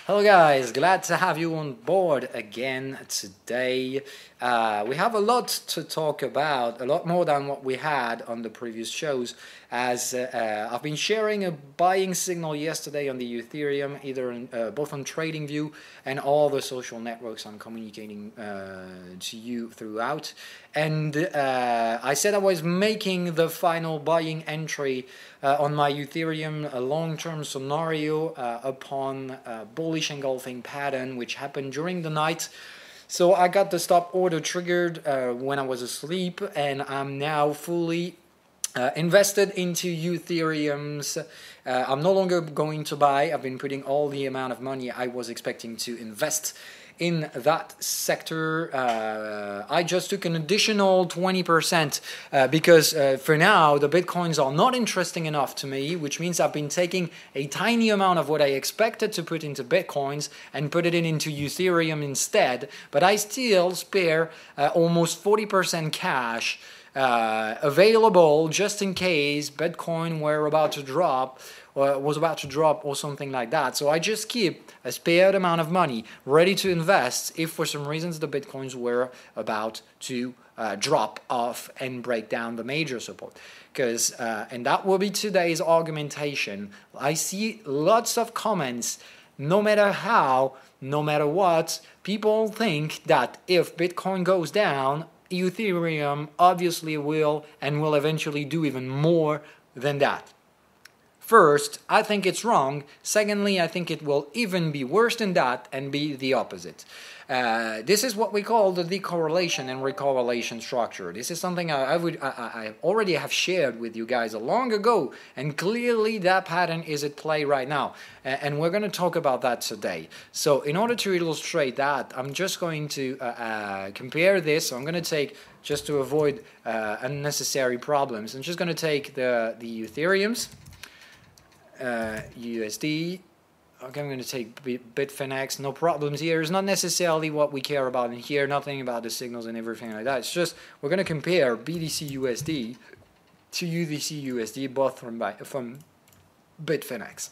Hello guys, glad to have you on board again today. We have a lot to talk about, a lot more than what we had on the previous shows, as I've been sharing a buying signal yesterday on the Ethereum, both on TradingView and all the social networks I'm communicating to you throughout. And I said I was making the final buying entry on my Ethereum long-term scenario upon bullish engulfing pattern which happened during the night. So I got the stop order triggered when I was asleep, and I'm now fully invested into Ethereums. I'm no longer going to buy. I've been putting all the amount of money I was expecting to invest in that sector. I just took an additional 20% because for now the Bitcoins are not interesting enough to me, which means I've been taking a tiny amount of what I expected to put into Bitcoins and put it into Ethereum instead, but I still spare almost 40% cash available just in case Bitcoin were about to drop or was about to drop or something like that. So I just keep a spared amount of money ready to invest if for some reasons the Bitcoins were about to drop off and break down the major support. Because and that will be today's argumentation. I see lots of comments, no matter how, no matter what, people think that if Bitcoin goes down, Ethereum obviously will and will eventually do even more than that. First, I think it's wrong. Secondly, I think it will even be worse than that and be the opposite. This is what we call the decorrelation and recorrelation structure. This is something I already have shared with you guys long ago, and clearly that pattern is at play right now. And we're going to talk about that today. So in order to illustrate that, I'm just going to compare this. So I'm going to take, just to avoid unnecessary problems, I'm just going to take the Ethereums. USD. Okay, I'm going to take Bitfinex. No problems here. It's not necessarily what we care about in here. Nothing about the signals and everything like that. It's just we're going to compare BTCUSD to USD, both from Bitfinex.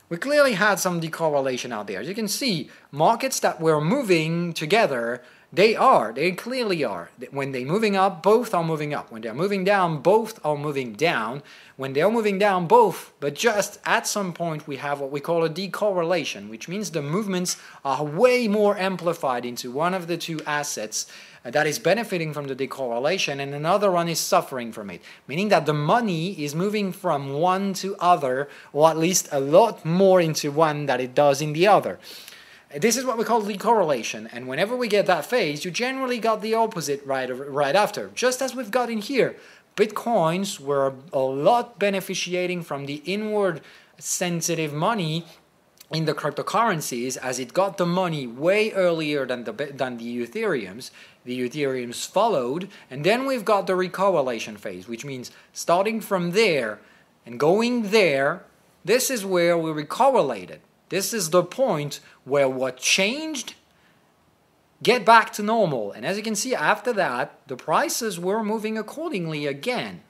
We clearly had some decorrelation out there. As you can see, markets that were moving together, they clearly are. When they're moving up, both are moving up. When they're moving down, both are moving down. When they're moving down, both, but just at some point we have what we call a decorrelation, which means the movements are way more amplified into one of the two assets that is benefiting from the decorrelation, and another one is suffering from it, meaning that the money is moving from one to other, or at least a lot more into one than it does in the other. This is what we call decorrelation, and whenever we get that phase, you generally got the opposite right after, just as we've got in here. Bitcoins were a lot beneficiating from the inward sensitive money in the cryptocurrencies, as it got the money way earlier than the Ethereums. The Ethereums followed, and then we've got the recorrelation phase, which means starting from there and going there, this is where we recorrelated. This is the point where what changed get back to normal, and as you can see, after that the prices were moving accordingly again.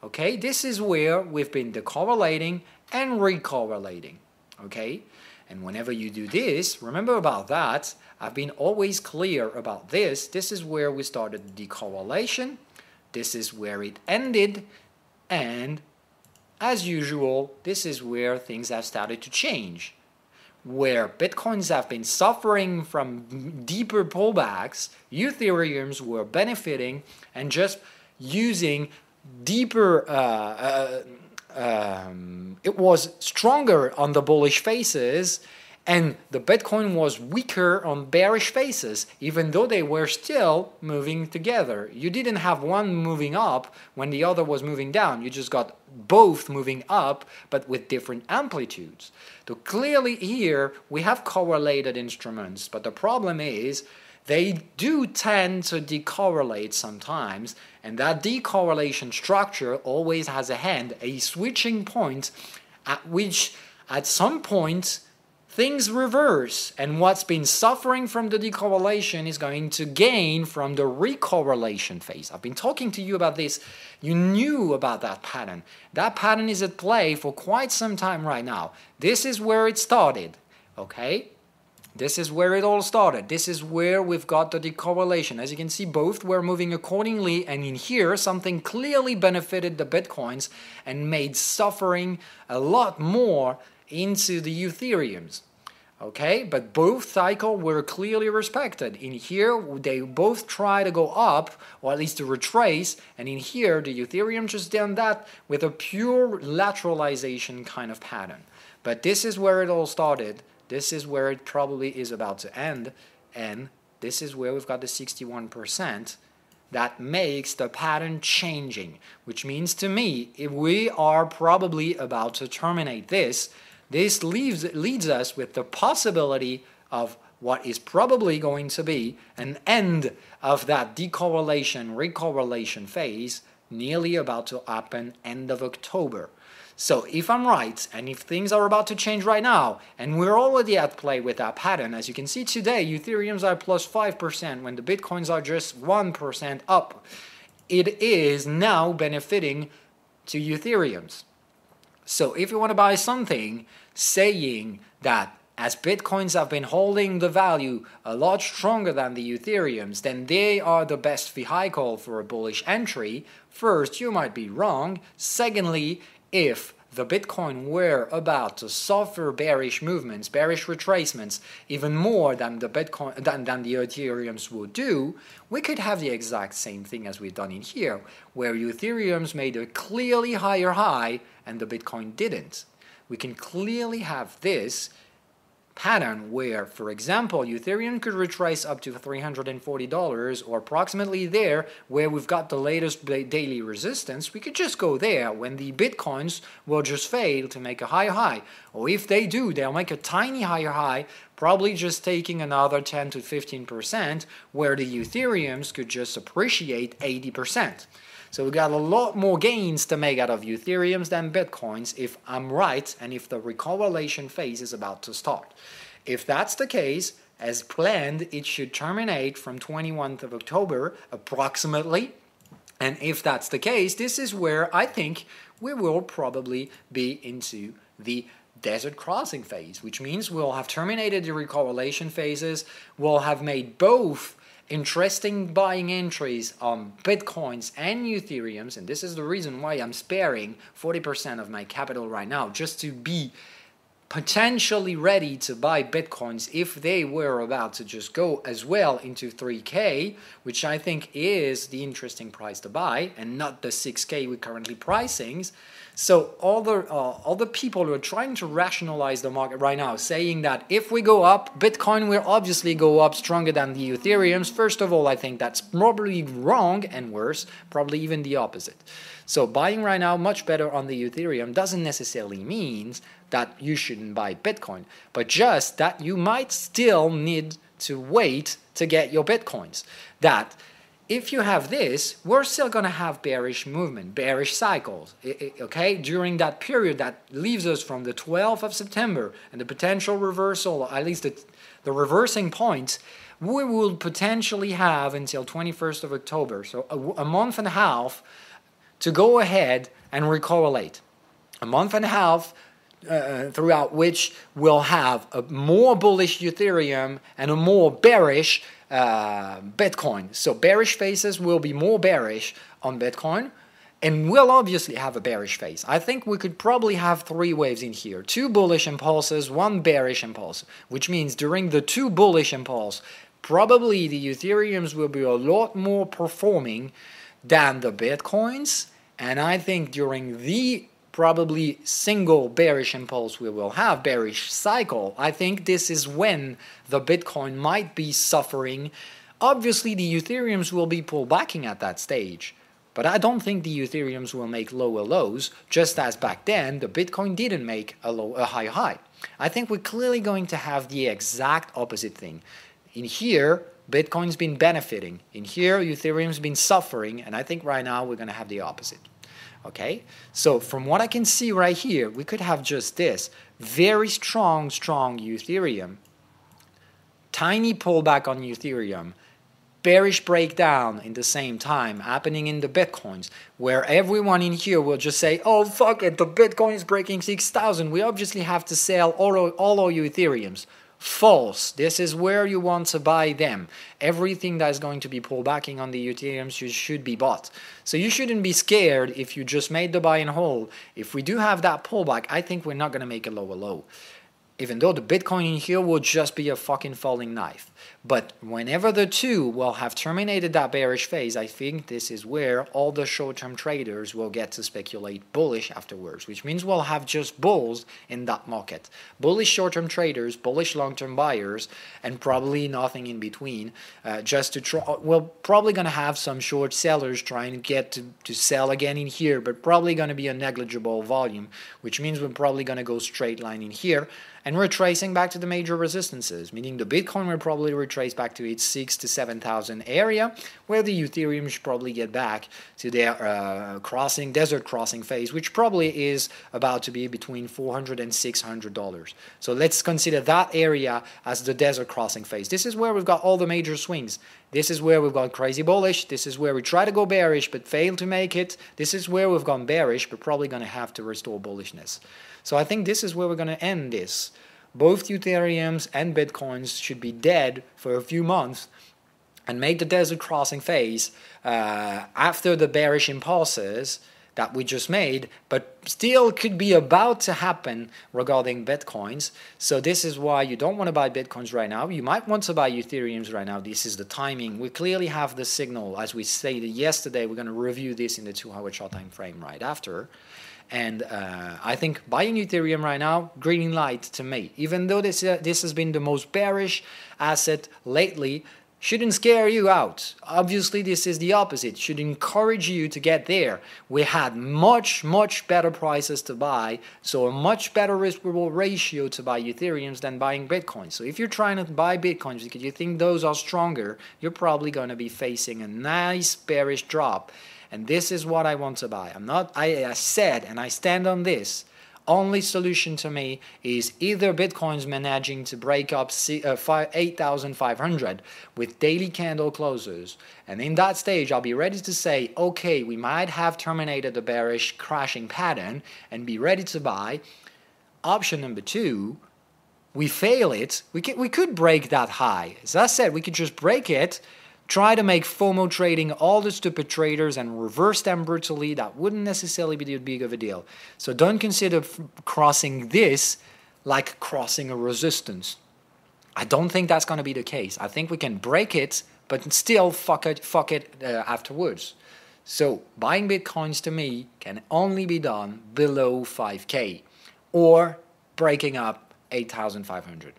Okay, this is where we've been decorrelating and recorrelating. Okay, and whenever you do this, remember about that. I've been always clear about this. This is where we started decorrelation, this is where it ended, and as usual, this is where things have started to change. Where Bitcoins have been suffering from deeper pullbacks, Ethereums were benefiting and just using deeper, it was stronger on the bullish phases, and the Bitcoin was weaker on bearish phases, even though they were still moving together. You didn't have one moving up when the other was moving down. You just got both moving up, but with different amplitudes. So clearly here we have correlated instruments, but the problem is they do tend to decorrelate sometimes, and that decorrelation structure always has a switching point at which at some point things reverse, and what's been suffering from the decorrelation is going to gain from the recorrelation phase. I've been talking to you about this. You knew about that pattern. That pattern is at play for quite some time right now. This is where it started. Okay? This is where it all started. This is where we've got the decorrelation. As you can see, both were moving accordingly, and in here, something clearly benefited the Bitcoins and made suffering a lot more into the Ethereums. Okay, but both cycles were clearly respected. In here, they both try to go up, or at least to retrace, and in here, the Ethereum just done that with a pure lateralization kind of pattern. But this is where it all started. This is where it probably is about to end, and this is where we've got the 61% that makes the pattern changing, which means to me, if we are probably about to terminate this, this leads us with the possibility of what is probably going to be an end of that decorrelation, recorrelation phase, nearly about to happen end of October. So if I'm right, and if things are about to change right now, and we're already at play with that pattern, as you can see today, Ethereums are plus 5% when the Bitcoins are just 1% up. It is now benefiting to Ethereums. So if you want to buy something saying that as Bitcoins have been holding the value a lot stronger than the Ethereums, then they are the best vehicle for a bullish entry, first, you might be wrong. Secondly, if the Bitcoin were about to suffer bearish movements, bearish retracements, even more than the Bitcoin than the Ethereums would do, we could have the exact same thing as we've done in here, where Ethereums made a clearly higher high and the Bitcoin didn't. We can clearly have this pattern where, for example, Ethereum could retrace up to $340 or approximately there, where we've got the latest daily resistance. We could just go there when the Bitcoins will just fail to make a higher high. Or if they do, they'll make a tiny higher high, probably just taking another 10 to 15%, where the Ethereums could just appreciate 80%. So we got a lot more gains to make out of Ethereums than Bitcoins if I'm right and if the recorrelation phase is about to start. If that's the case, as planned, it should terminate from 21st of October approximately. And if that's the case, this is where I think we will probably be into the desert crossing phase, which means we'll have terminated the recorrelation phases, we'll have made both interesting buying entries on Bitcoins and Ethereums, and this is the reason why I'm sparing 40% of my capital right now, just to be potentially ready to buy Bitcoins if they were about to just go as well into 3K, which I think is the interesting price to buy, and not the 6K we're currently pricing. So all the people who are trying to rationalize the market right now, saying that if we go up, Bitcoin will obviously go up stronger than the Ethereums. First of all, I think that's probably wrong, and worse, probably even the opposite. So buying right now much better on the Ethereum doesn't necessarily mean that you shouldn't buy Bitcoin, but just that you might still need to wait to get your Bitcoins. That if you have this, we're still going to have bearish movement, bearish cycles, okay? During that period that leaves us from the 12th of September and the potential reversal, at least the reversing points, we will potentially have until 21st of October, so a month and a half to go ahead and recorrelate. A month and a half throughout which we'll have a more bullish Ethereum and a more bearish Bitcoin. So bearish phases will be more bearish on Bitcoin, and we'll obviously have a bearish phase. I think we could probably have 3 waves in here. 2 bullish impulses, 1 bearish impulse, which means during the 2 bullish impulse, probably the Ethereums will be a lot more performing than the Bitcoins, and I think during the probably single bearish impulse we will have, bearish cycle, I think this is when the Bitcoin might be suffering. Obviously, the Ethereums will be pullbacking at that stage, but I don't think the Ethereums will make lower lows, just as back then the Bitcoin didn't make a higher high. I think we're clearly going to have the exact opposite thing. In here, Bitcoin's been benefiting. In here, Ethereum's been suffering, and I think right now we're going to have the opposite. Okay, so from what I can see right here, we could have just this very strong Ethereum, tiny pullback on Ethereum, bearish breakdown in the same time happening in the Bitcoins, where everyone in here will just say, oh, fuck it, the Bitcoin is breaking 6,000. We obviously have to sell all our Ethereums. False. This is where you want to buy them. Everything that is going to be pullbacking on the Ethereum should be bought. So you shouldn't be scared if you just made the buy and hold. If we do have that pullback, I think we're not going to make a lower low. Even though the Bitcoin in here will just be a fucking falling knife. But whenever the two will have terminated that bearish phase, I think this is where all the short-term traders will get to speculate bullish afterwards, which means we'll have just bulls in that market. Bullish short-term traders, bullish long-term buyers, and probably nothing in between. Just to try, we're probably going to have some short sellers trying to get to sell again in here, but probably going to be a negligible volume, which means we're probably going to go straight line in here. And we're tracing back to the major resistances, meaning the Bitcoin will probably retrace back to its 6,000 to 7,000 area, where the Ethereum should probably get back to their desert crossing phase, which probably is about to be between $400 and $600. So let's consider that area as the desert crossing phase. This is where we've got all the major swings. This is where we've gone crazy bullish. This is where we try to go bearish but fail to make it. This is where we've gone bearish but probably going to have to restore bullishness. So I think this is where we're going to end this. Both Ethereums and Bitcoins should be dead for a few months and make the desert crossing phase after the bearish impulses that we just made, but still could be about to happen regarding Bitcoins. So this is why you don't want to buy Bitcoins right now. You might want to buy Ethereums right now. This is the timing. We clearly have the signal. As we stated yesterday, we're going to review this in the 2-hour chart time frame right after. And I think buying Ethereum right now, green light to me. Even though this has been the most bearish asset lately, shouldn't scare you out. Obviously, this is the opposite. Should encourage you to get there. We had much, much better prices to buy, so a much better risk-reward ratio to buy Ethereums than buying Bitcoin. So if you're trying to buy Bitcoins because you think those are stronger, you're probably going to be facing a nice bearish drop. And this is what I want to buy. I said, and I stand on this, only solution to me is either Bitcoin's managing to break up 8,500 with daily candle closes. And in that stage, I'll be ready to say, okay, we might have terminated the bearish crashing pattern and be ready to buy. Option number 2, we fail it. We could break that high. As I said, we could just break it, try to make FOMO trading all the stupid traders and reverse them brutally. That wouldn't necessarily be that big of a deal. So don't consider crossing this like crossing a resistance. I don't think that's going to be the case. I think we can break it, but still fuck it afterwards. So buying Bitcoins to me can only be done below 5K or breaking up 8,500.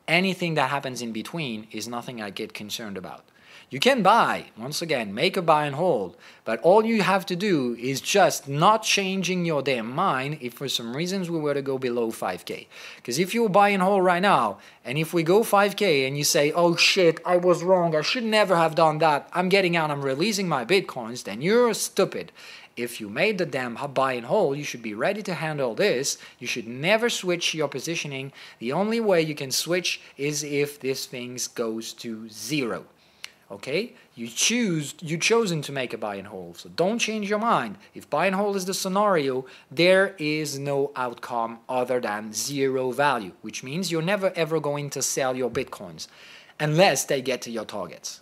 Anything that happens in between is nothing I get concerned about. You can buy, once again, make a buy and hold, but all you have to do is just not changing your damn mind if for some reasons we were to go below 5K. Because if you buy and hold right now, and if we go 5K and you say, oh shit, I was wrong, I should never have done that, I'm getting out, I'm releasing my Bitcoins, then you're stupid. If you made the damn buy and hold, you should be ready to handle this. You should never switch your positioning. The only way you can switch is if this thing goes to 0. Okay? You've chosen to make a buy and hold. So don't change your mind. If buy and hold is the scenario, there is no outcome other than 0 value, which means you're never ever going to sell your Bitcoins unless they get to your targets.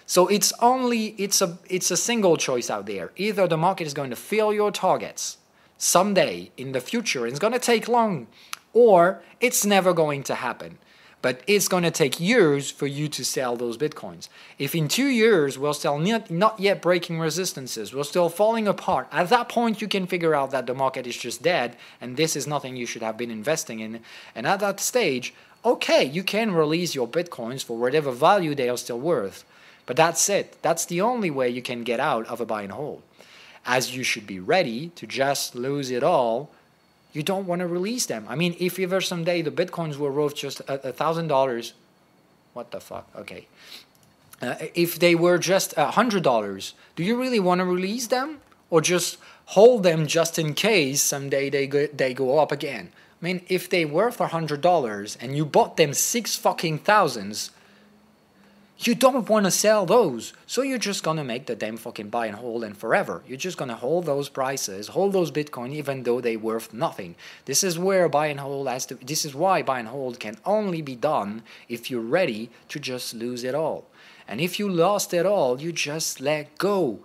So it's a single choice out there. Either the market is going to fill your targets someday in the future, and it's going to take long, or it's never going to happen. But it's going to take years for you to sell those Bitcoins. If in 2 years we're still not yet breaking resistances, we're still falling apart, at that point you can figure out that the market is just dead and this is nothing you should have been investing in. And at that stage, okay, you can release your Bitcoins for whatever value they are still worth. But that's it. That's the only way you can get out of a buy and hold. As you should be ready to just lose it all, you don't want to release them. I mean, if ever someday the Bitcoins were worth just $1,000, what the fuck? Okay. If they were just $100, do you really want to release them? Or just hold them just in case someday they go up again? I mean, if they were for $100 and you bought them 6 fucking thousands, You don't want to sell those, so you're just going to make the damn fucking buy and hold and forever. You're just going to hold those prices, hold those Bitcoin even though they're worth nothing. This is where buy and hold has to, this is why buy and hold can only be done if you're ready to just lose it all. And if you lost it all, you just let go.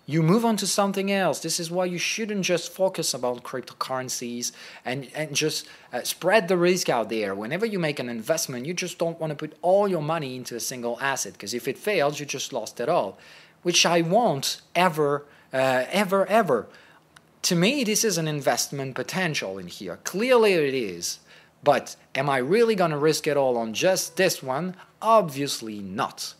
You move on to something else. This is why you shouldn't just focus about cryptocurrencies and just spread the risk out there. Whenever you make an investment, you just don't want to put all your money into a single asset, because if it fails, you just lost it all, which I won't ever. To me, this is an investment potential in here. Clearly it is. But am I really going to risk it all on just this one? Obviously not.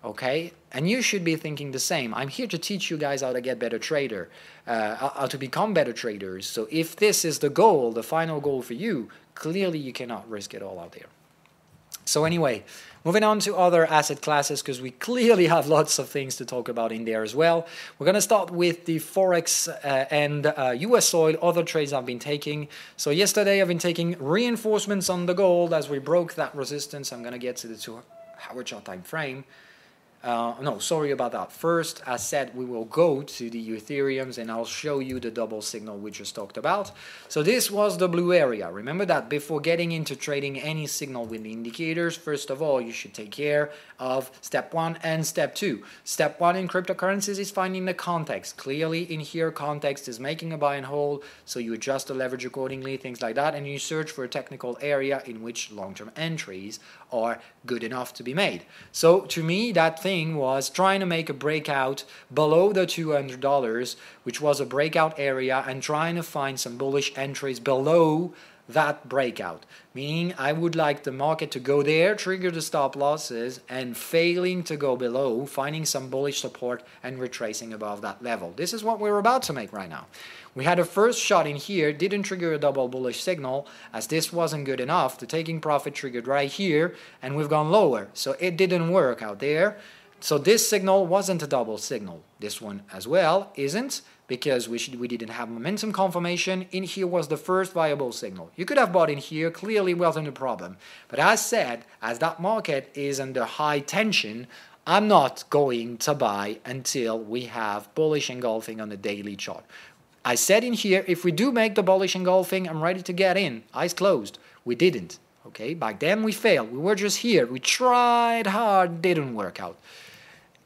Okay, and you should be thinking the same. I'm here to teach you guys how to get better trader, how to become better traders. So if this is the goal, the final goal for you, clearly you cannot risk it all out there. So anyway, moving on to other asset classes, because we clearly have lots of things to talk about in there as well. We're going to start with the forex and US oil, other trades I've been taking. So yesterday I've been taking reinforcements on the gold as we broke that resistance. I'm going to get to the 2-hour chart time frame. No, sorry about that. First, as said, we will go to the Ethereums and I'll show you the double signal we just talked about. So this was the blue area. Remember that before getting into trading any signal with the indicators, first of all, you should take care of step 1 and step 2. Step 1 in cryptocurrencies is finding the context. Clearly in here, context is making a buy and hold, so you adjust the leverage accordingly, things like that, and you search for a technical area in which long-term entries are good enough to be made. So to me, that thing was trying to make a breakout below the $200, which was a breakout area, and trying to find some bullish entries below that breakout, meaning I would like the market to go there, trigger the stop losses, and failing to go below, finding some bullish support and retracing above that level. This is what we're about to make right now. We had a first shot in here, didn't trigger a double bullish signal, as this wasn't good enough. The taking profit triggered right here, and we've gone lower, so it didn't work out there. So this signal wasn't a double signal. This one as well isn't, because we didn't have momentum confirmation. In here was the first viable signal. You could have bought in here, clearly wasn't a problem. But as said, as that market is under high tension, I'm not going to buy until we have bullish engulfing on the daily chart. I said in here, if we do make the bullish engulfing, I'm ready to get in, eyes closed. We didn't. Okay, back then we failed. We were just here. We tried hard, didn't work out.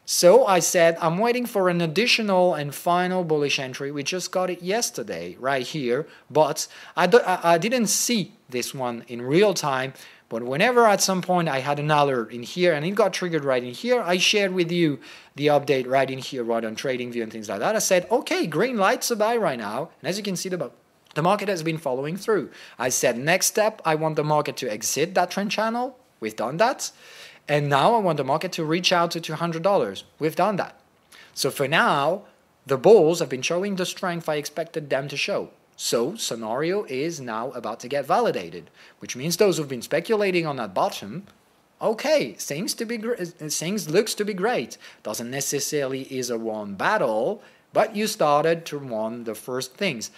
So I said, I'm waiting for an additional and final bullish entry. We just got it yesterday, right here. But I didn't see this one in real time. But whenever at some point I had an alert in here and it got triggered right in here, I shared with you the update right in here, right on TradingView and things like that. I said, okay, green light to buy right now. And as you can see, the market has been following through. I said, next step, I want the market to exit that trend channel. We've done that. And now I want the market to reach out to $200. We've done that. So for now, the bulls have been showing the strength I expected them to show. So scenario is now about to get validated, which means those who've been speculating on that bottom, okay, things looks to be great. Doesn't necessarily is a won battle, but you started to won the first things.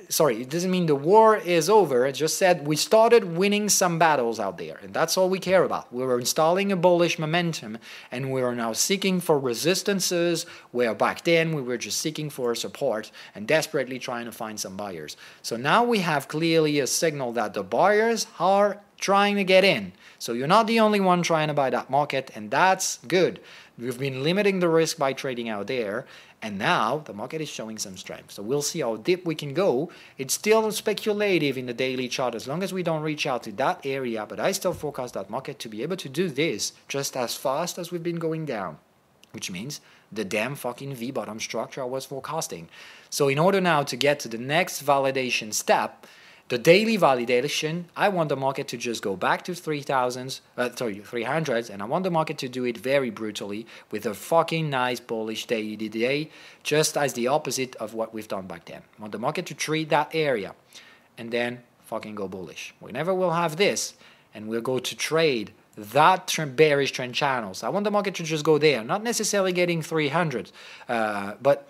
Sorry, it doesn't mean the war is over. It just said we started winning some battles out there, and that's all we care about. We were installing a bullish momentum, and we are now seeking for resistances, where back then we were just seeking for support and desperately trying to find some buyers. So now we have clearly a signal that the buyers are trying to get in. So you're not the only one trying to buy that market, and that's good. We've been limiting the risk by trading out there, and now the market is showing some strength. So we'll see how deep we can go. It's still speculative in the daily chart as long as we don't reach out to that area, but I still forecast that market to be able to do this just as fast as we've been going down, which means the damn fucking V-bottom structure I was forecasting. So in order now to get to the next validation step, the daily validation, I want the market to just go back to 300s, and I want the market to do it very brutally with a fucking nice bullish daily day, just as the opposite of what we've done back then. I want the market to treat that area and then fucking go bullish. Whenever we'll have this and we'll go to trade that bearish trend channel. So I want the market to just go there, not necessarily getting 300, but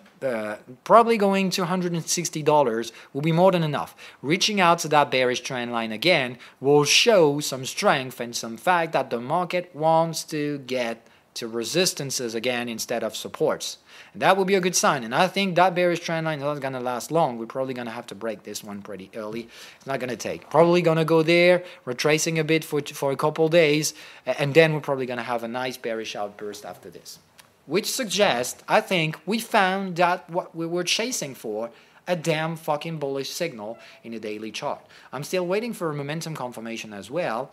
probably going to $160 will be more than enough. Reaching out to that bearish trend line again will show some strength and some fact that the market wants to get to resistances again instead of supports. And that will be a good sign. And I think that bearish trend line is not going to last long. We're probably going to have to break this one pretty early. It's not going to take. Probably going to go there, retracing a bit for a couple days, and then we're probably going to have a nice bearish outburst after this. Which suggests, I think, we found that what we were chasing for, a damn fucking bullish signal in a daily chart. I'm still waiting for a momentum confirmation as well.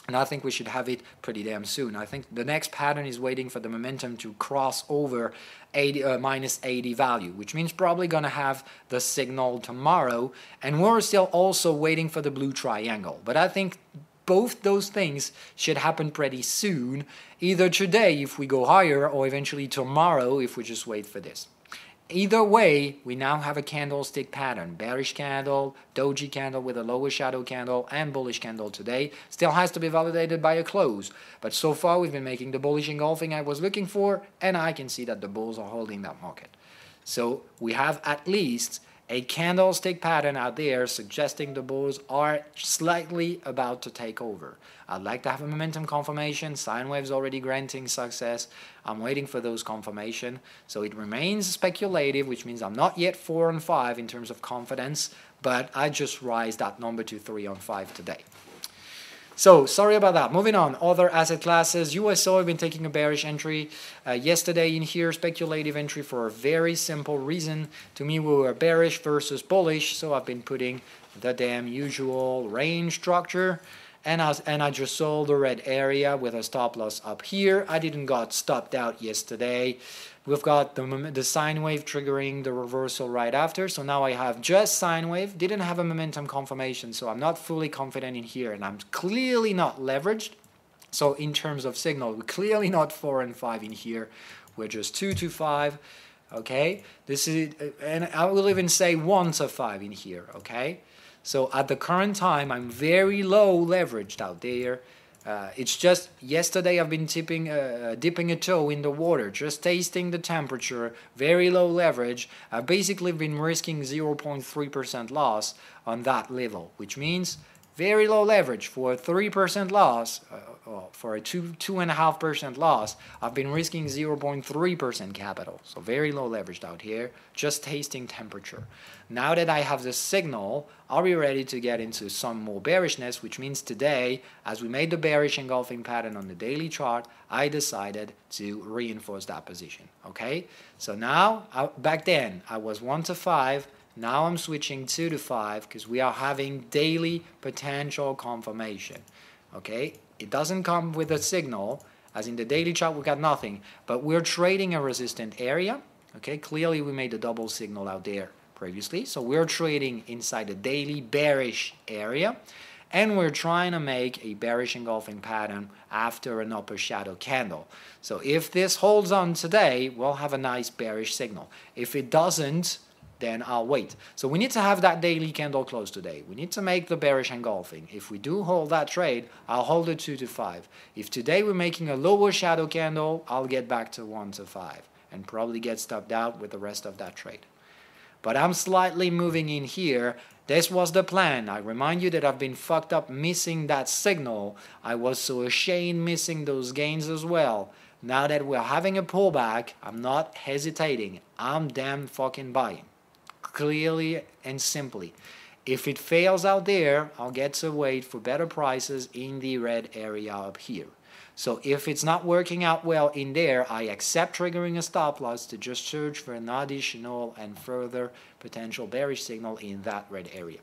And I think we should have it pretty damn soon. I think the next pattern is waiting for the momentum to cross over minus 80 value, which means probably going to have the signal tomorrow. And we're still also waiting for the blue triangle. But I think both those things should happen pretty soon, either today if we go higher or eventually tomorrow if we just wait for this. Either way, we now have a candlestick pattern. Bearish candle, doji candle with a lower shadow candle, and bullish candle today. Still has to be validated by a close. But so far, we've been making the bullish engulfing I was looking for, and I can see that the bulls are holding that market. So we have at least a candlestick pattern out there suggesting the bulls are slightly about to take over. I'd like to have a momentum confirmation. Sine wave's already granting success. I'm waiting for those confirmation. So it remains speculative, which means I'm not yet 4 on 5 in terms of confidence, but I just raised that number to 3 on 5 today. So, sorry about that. Moving on, other asset classes. USO, I've been taking a bearish entry yesterday in here, speculative entry for a very simple reason. To me, we were bearish versus bullish, so I've been putting the damn usual range structure. And I just sold the red area with a stop loss up here. I didn't got stopped out yesterday. We've got the sine wave triggering the reversal right after. So now I have just sine wave. Didn't have a momentum confirmation, so I'm not fully confident in here. And I'm clearly not leveraged. So in terms of signal, we're clearly not 4 and 5 in here. We're just 2 to 5. Okay? This is, and I will even say 1 to 5 in here. Okay? So at the current time, I'm very low leveraged out there. It's just yesterday I've been dipping a toe in the water, just tasting the temperature, very low leverage. I've basically been risking 0.3% loss on that level, which means very low leverage for a 3% loss, for a 2.5% loss. I've been risking 0.3% capital, so very low leveraged out here, just tasting temperature. Now that I have the signal, I'll be ready to get into some more bearishness, which means today, as we made the bearish engulfing pattern on the daily chart, I decided to reinforce that position. Okay, so now, back then, I was 1 to 5. Now I'm switching 2 to 5 because we are having daily potential confirmation. Okay, it doesn't come with a signal, as in the daily chart we got nothing, but we're trading a resistant area. Okay, clearly we made a double signal out there previously, so we're trading inside the daily bearish area, and we're trying to make a bearish engulfing pattern after an upper shadow candle. So if this holds on today, we'll have a nice bearish signal. If it doesn't, then I'll wait. So we need to have that daily candle close today. We need to make the bearish engulfing. If we do hold that trade, I'll hold it 2 to 5. If today we're making a lower shadow candle, I'll get back to 1 to 5 and probably get stopped out with the rest of that trade. But I'm slightly moving in here. This was the plan. I remind you that I've been fucked up missing that signal. I was so ashamed missing those gains as well. Now that we're having a pullback, I'm not hesitating. I'm damn fucking buying. Clearly and simply. If it fails out there, I'll get to wait for better prices in the red area up here. So if it's not working out well in there, I accept triggering a stop loss to just search for an additional and further potential bearish signal in that red area.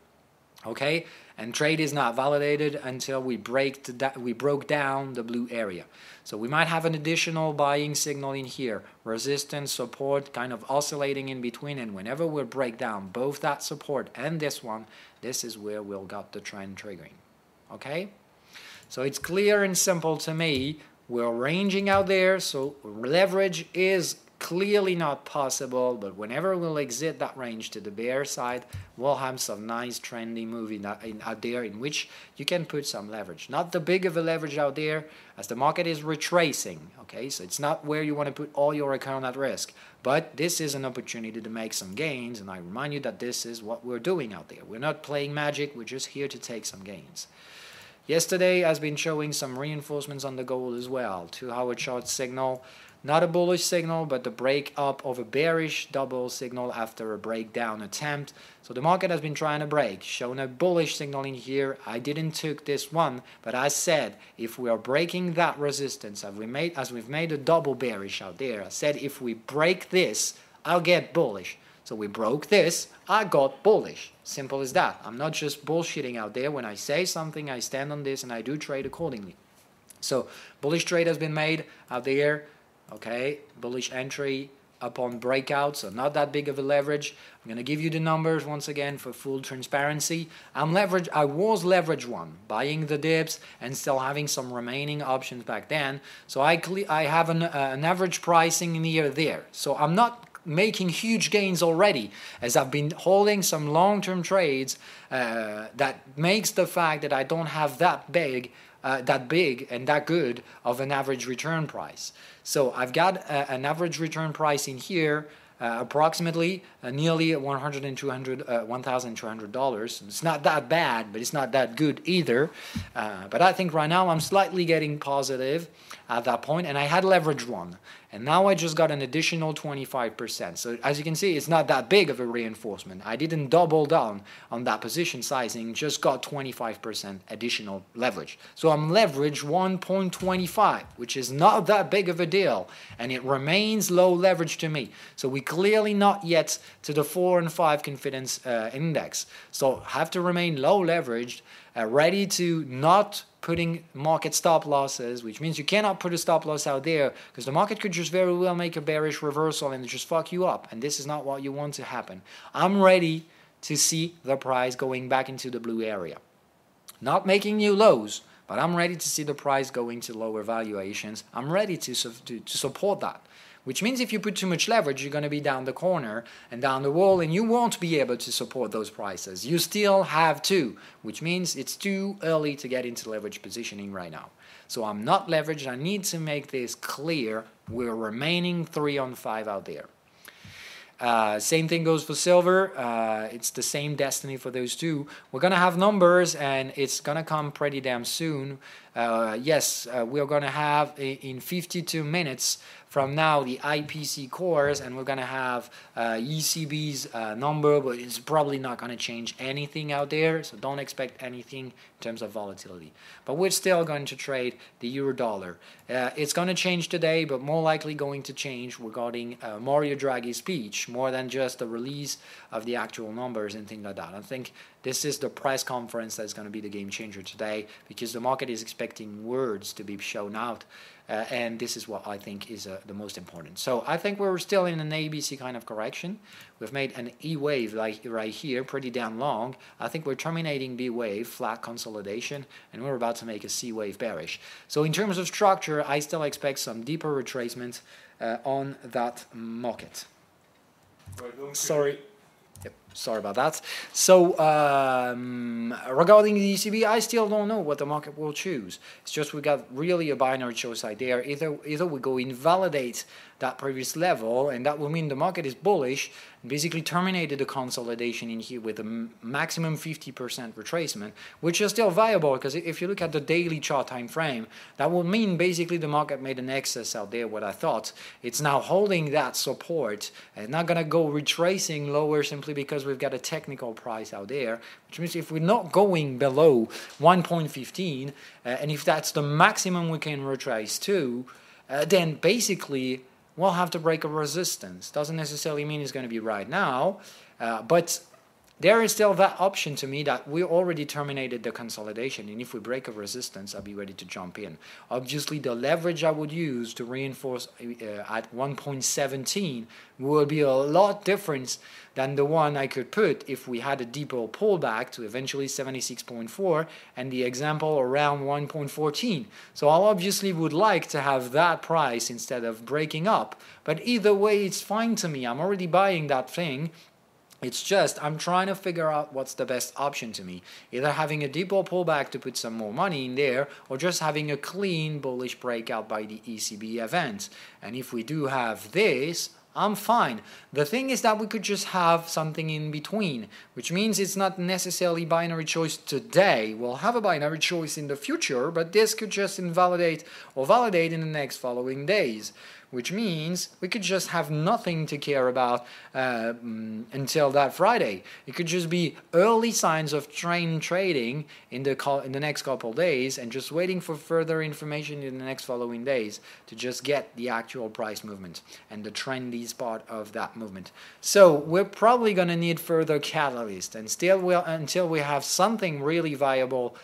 Okay, and trade is not validated until we broke down the blue area. So we might have an additional buying signal in here, resistance, support, kind of oscillating in between, and whenever we break down both that support and this one, this is where we'll got the trend triggering. Okay, so it's clear and simple to me. We're ranging out there, so leverage is clearly not possible, but whenever we'll exit that range to the bear side, we'll have some nice trendy move out there in which you can put some leverage. Not the big of a leverage out there as the market is retracing, okay? So it's not where you want to put all your account at risk, but this is an opportunity to make some gains, and I remind you that this is what we're doing out there. We're not playing magic, we're just here to take some gains. Yesterday has been showing some reinforcements on the gold as well. 2-hour chart signal, not a bullish signal, but the break up of a bearish double signal after a breakdown attempt. So the market has been trying to break, shown a bullish signal in here. I didn't took this one, but I said if we are breaking that resistance, as we've made a double bearish out there, I said if we break this, I'll get bullish. So we broke this, I got bullish. Simple as that. I'm not just bullshitting out there. When I say something, I stand on this and I do trade accordingly. So bullish trade has been made out there. Okay, bullish entry upon breakout, so not that big of a leverage. I'm going to give you the numbers once again for full transparency. I was leverage 1, buying the dips and still having some remaining options back then. So I have an average pricing near there. So I'm not making huge gains already, as I've been holding some long-term trades that makes the fact that I don't have that big and that good of an average return price. So I've got an average return price in here, approximately nearly $1,200. It's not that bad, but it's not that good either. But I think right now I'm slightly getting positive at that point, and I had leverage 1. And now I just got an additional 25%. So as you can see, it's not that big of a reinforcement. I didn't double down on that position sizing, just got 25% additional leverage. So I'm leverage 1.25, which is not that big of a deal. And it remains low leverage to me. So we clearly not yet to the 4 and 5 confidence index. So have to remain low leveraged, ready to not putting market stop losses, which means you cannot put a stop loss out there because the market could just very well make a bearish reversal and just fuck you up, and this is not what you want to happen. I'm ready to see the price going back into the blue area. Not making new lows, but I'm ready to see the price going to lower valuations. I'm ready to support that. Which means if you put too much leverage, you're going to be down the corner and down the wall, and you won't be able to support those prices. You still have to, which means it's too early to get into leverage positioning right now. So I'm not leveraged. I need to make this clear. We're remaining 3 on 5 out there. Same thing goes for silver. It's the same destiny for those two. We're going to have numbers, and it's going to come pretty damn soon. Yes, we're going to have in 52 minutes from now the IPC cores, and we're going to have ECB's number, but it's probably not going to change anything out there, so don't expect anything in terms of volatility. But we're still going to trade the euro dollar. It's going to change today, but more likely going to change regarding Mario Draghi's speech, more than just the release of the actual numbers and things like that. I think this is the press conference that's going to be the game changer today, because the market is expecting words to be shown out, and this is what I think is the most important. So I think we're still in an ABC kind of correction. We've made an E wave like right here, pretty damn long. I think we're terminating B wave, flat consolidation, and we're about to make a C wave bearish. So in terms of structure, I still expect some deeper retracement on that market. Sorry. Yep, sorry about that. So regarding the ECB, I still don't know what the market will choose. It's just we got really a binary choice idea. Either we go invalidate that previous level, and that will mean the market is bullish, and basically terminated the consolidation in here with a maximum 50% retracement, which is still viable, because if you look at the daily chart time frame, that will mean basically the market made an excess out there, what I thought. It's now holding that support, and not going to go retracing lower simply because we've got a technical price out there, which means if we're not going below 1.15, and if that's the maximum we can retrace to, then basically we'll have to break a resistance. Doesn't necessarily mean it's going to be right now, but there is still that option to me that we already terminated the consolidation, and if we break a resistance, I'll be ready to jump in. Obviously, the leverage I would use to reinforce at 1.17 will be a lot different than the one I could put if we had a deeper pullback to eventually 76.4 and the example around 1.14. So I obviously would like to have that price instead of breaking up, but either way it's fine to me. I'm already buying that thing. It's just I'm trying to figure out what's the best option to me. Either having a deeper pullback to put some more money in there, or just having a clean bullish breakout by the ECB event. And if we do have this, I'm fine. The thing is that we could just have something in between, which means it's not necessarily binary choice today. We'll have a binary choice in the future, but this could just invalidate or validate in the next following days, which means we could just have nothing to care about until that Friday. It could just be early signs of trend trading in the next couple of days, and just waiting for further information in the next following days to just get the actual price movement and the trendy part of that movement. So we're probably going to need further catalyst, and until we have something really viable,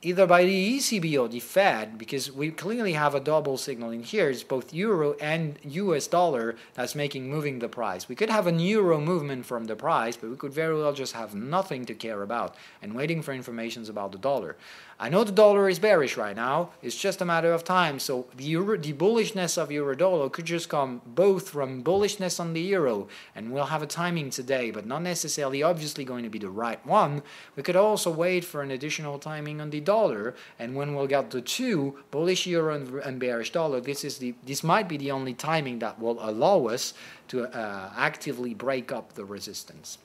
either by the ECB or the Fed, because we clearly have a double signal in here. It's both euro and US dollar that's moving the price. We could have an euro movement from the price, but we could very well just have nothing to care about and waiting for information about the dollar. I know the dollar is bearish right now. It's just a matter of time. So the bullishness of euro dollar could just come both from bullishness on the euro, and we'll have a timing today, but not necessarily obviously going to be the right one. We could also wait for an additional timing on the dollar, and when we'll get the two, bullish euro and bearish dollar, this might be the only timing that will allow us to actively break up the resistance.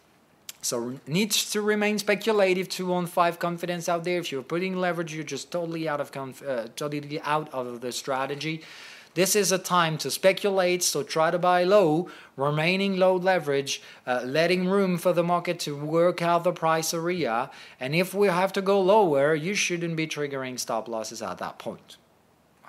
So needs to remain speculative. 2-on-5 confidence out there. If you're putting leverage, you're just totally out of the strategy. This is a time to speculate, so try to buy low, remaining low leverage, letting room for the market to work out the price area. And if we have to go lower, you shouldn't be triggering stop losses at that point.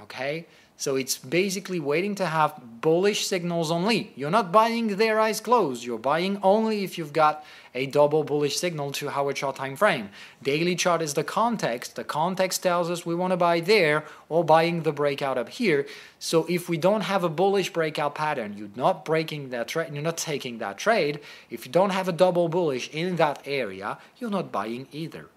Okay? So it's basically waiting to have bullish signals only. You're not buying their eyes closed. You're buying only if you've got a double bullish signal to hour chart time frame. Daily chart is the context. The context tells us we want to buy there or buying the breakout up here. So if we don't have a bullish breakout pattern, you're not breaking that trade. You're not taking that trade. If you don't have a double bullish in that area, you're not buying either.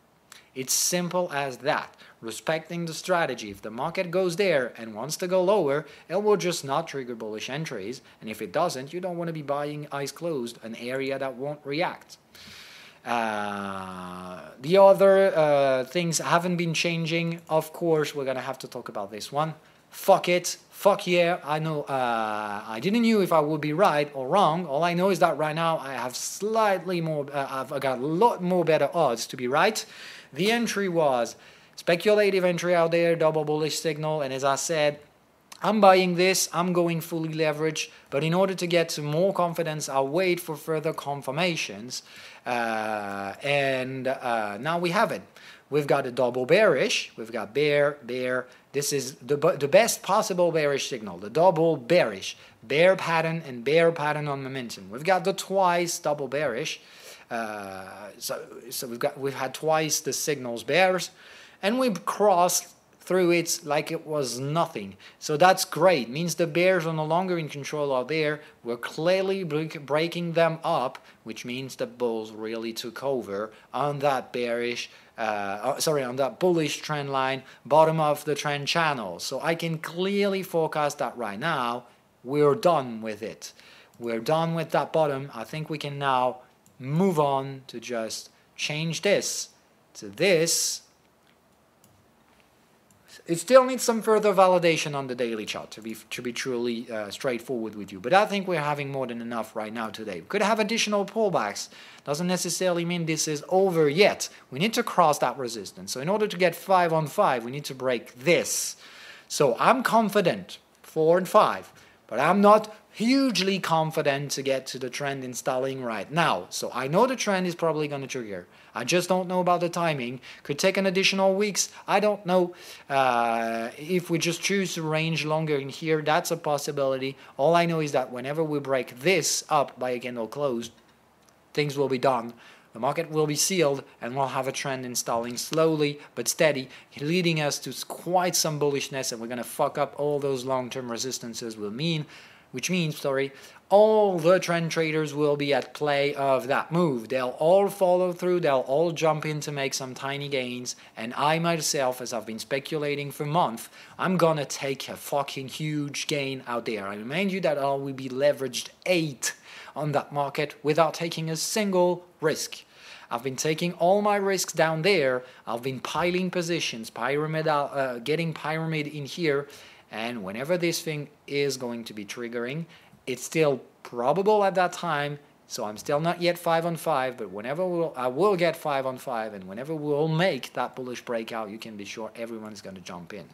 It's simple as that. Respecting the strategy. If the market goes there and wants to go lower, it will just not trigger bullish entries. And if it doesn't, you don't want to be buying eyes closed an area that won't react. The other things haven't been changing. Of course, we're going to have to talk about this one. Fuck it. Fuck yeah. I know. I didn't know if I would be right or wrong. All I know is that right now I have slightly more. I've got a lot more better odds to be right. The entry was speculative entry out there, double bullish signal, and as I said, I'm buying this, I'm going fully leveraged, but in order to get to more confidence, I'll wait for further confirmations, and now we have it. We've got a double bearish, we've got bear, this is the best possible bearish signal, the double bearish, bear pattern and bear pattern on momentum. We've got the twice double bearish, so we've had twice the signals bears, and we've crossed through it like it was nothing. So that's great. Means the bears are no longer in control out there. We're clearly breaking them up, which means the bulls really took over on that bearish, on that bullish trend line, bottom of the trend channel. So I can clearly forecast that right now. We're done with it. We're done with that bottom. I think we can now move on to just change this to this. It still needs some further validation on the daily chart to be truly straightforward with you. But I think we're having more than enough right now today. We could have additional pullbacks. Doesn't necessarily mean this is over yet. We need to cross that resistance. So in order to get 5-on-5, we need to break this. So I'm confident, 4 and 5. But I'm not hugely confident to get to the trend installing right now. So I know the trend is probably going to trigger. I just don't know about the timing. Could take an additional weeks. I don't know. If we just choose to range longer in here, that's a possibility. All I know is that whenever we break this up by a candle close, things will be done. the market will be sealed and we'll have a trend installing slowly but steady, leading us to quite some bullishness, and we're going to fuck up all those long-term resistances, which means all the trend traders will be at play of that move. They'll all follow through, they'll all jump in to make some tiny gains, and I myself, as I've been speculating for months, I'm gonna take a fucking huge gain out there. I remind you that I will be leveraged 8 on that market without taking a single risk. I've been taking all my risks down there. I've been piling positions, getting pyramid in here, and whenever this thing is going to be triggering, it's still probable at that time, so I'm still not yet 5 on 5, but whenever I will get 5 on 5, and whenever we'll make that bullish breakout, you can be sure everyone's going to jump in.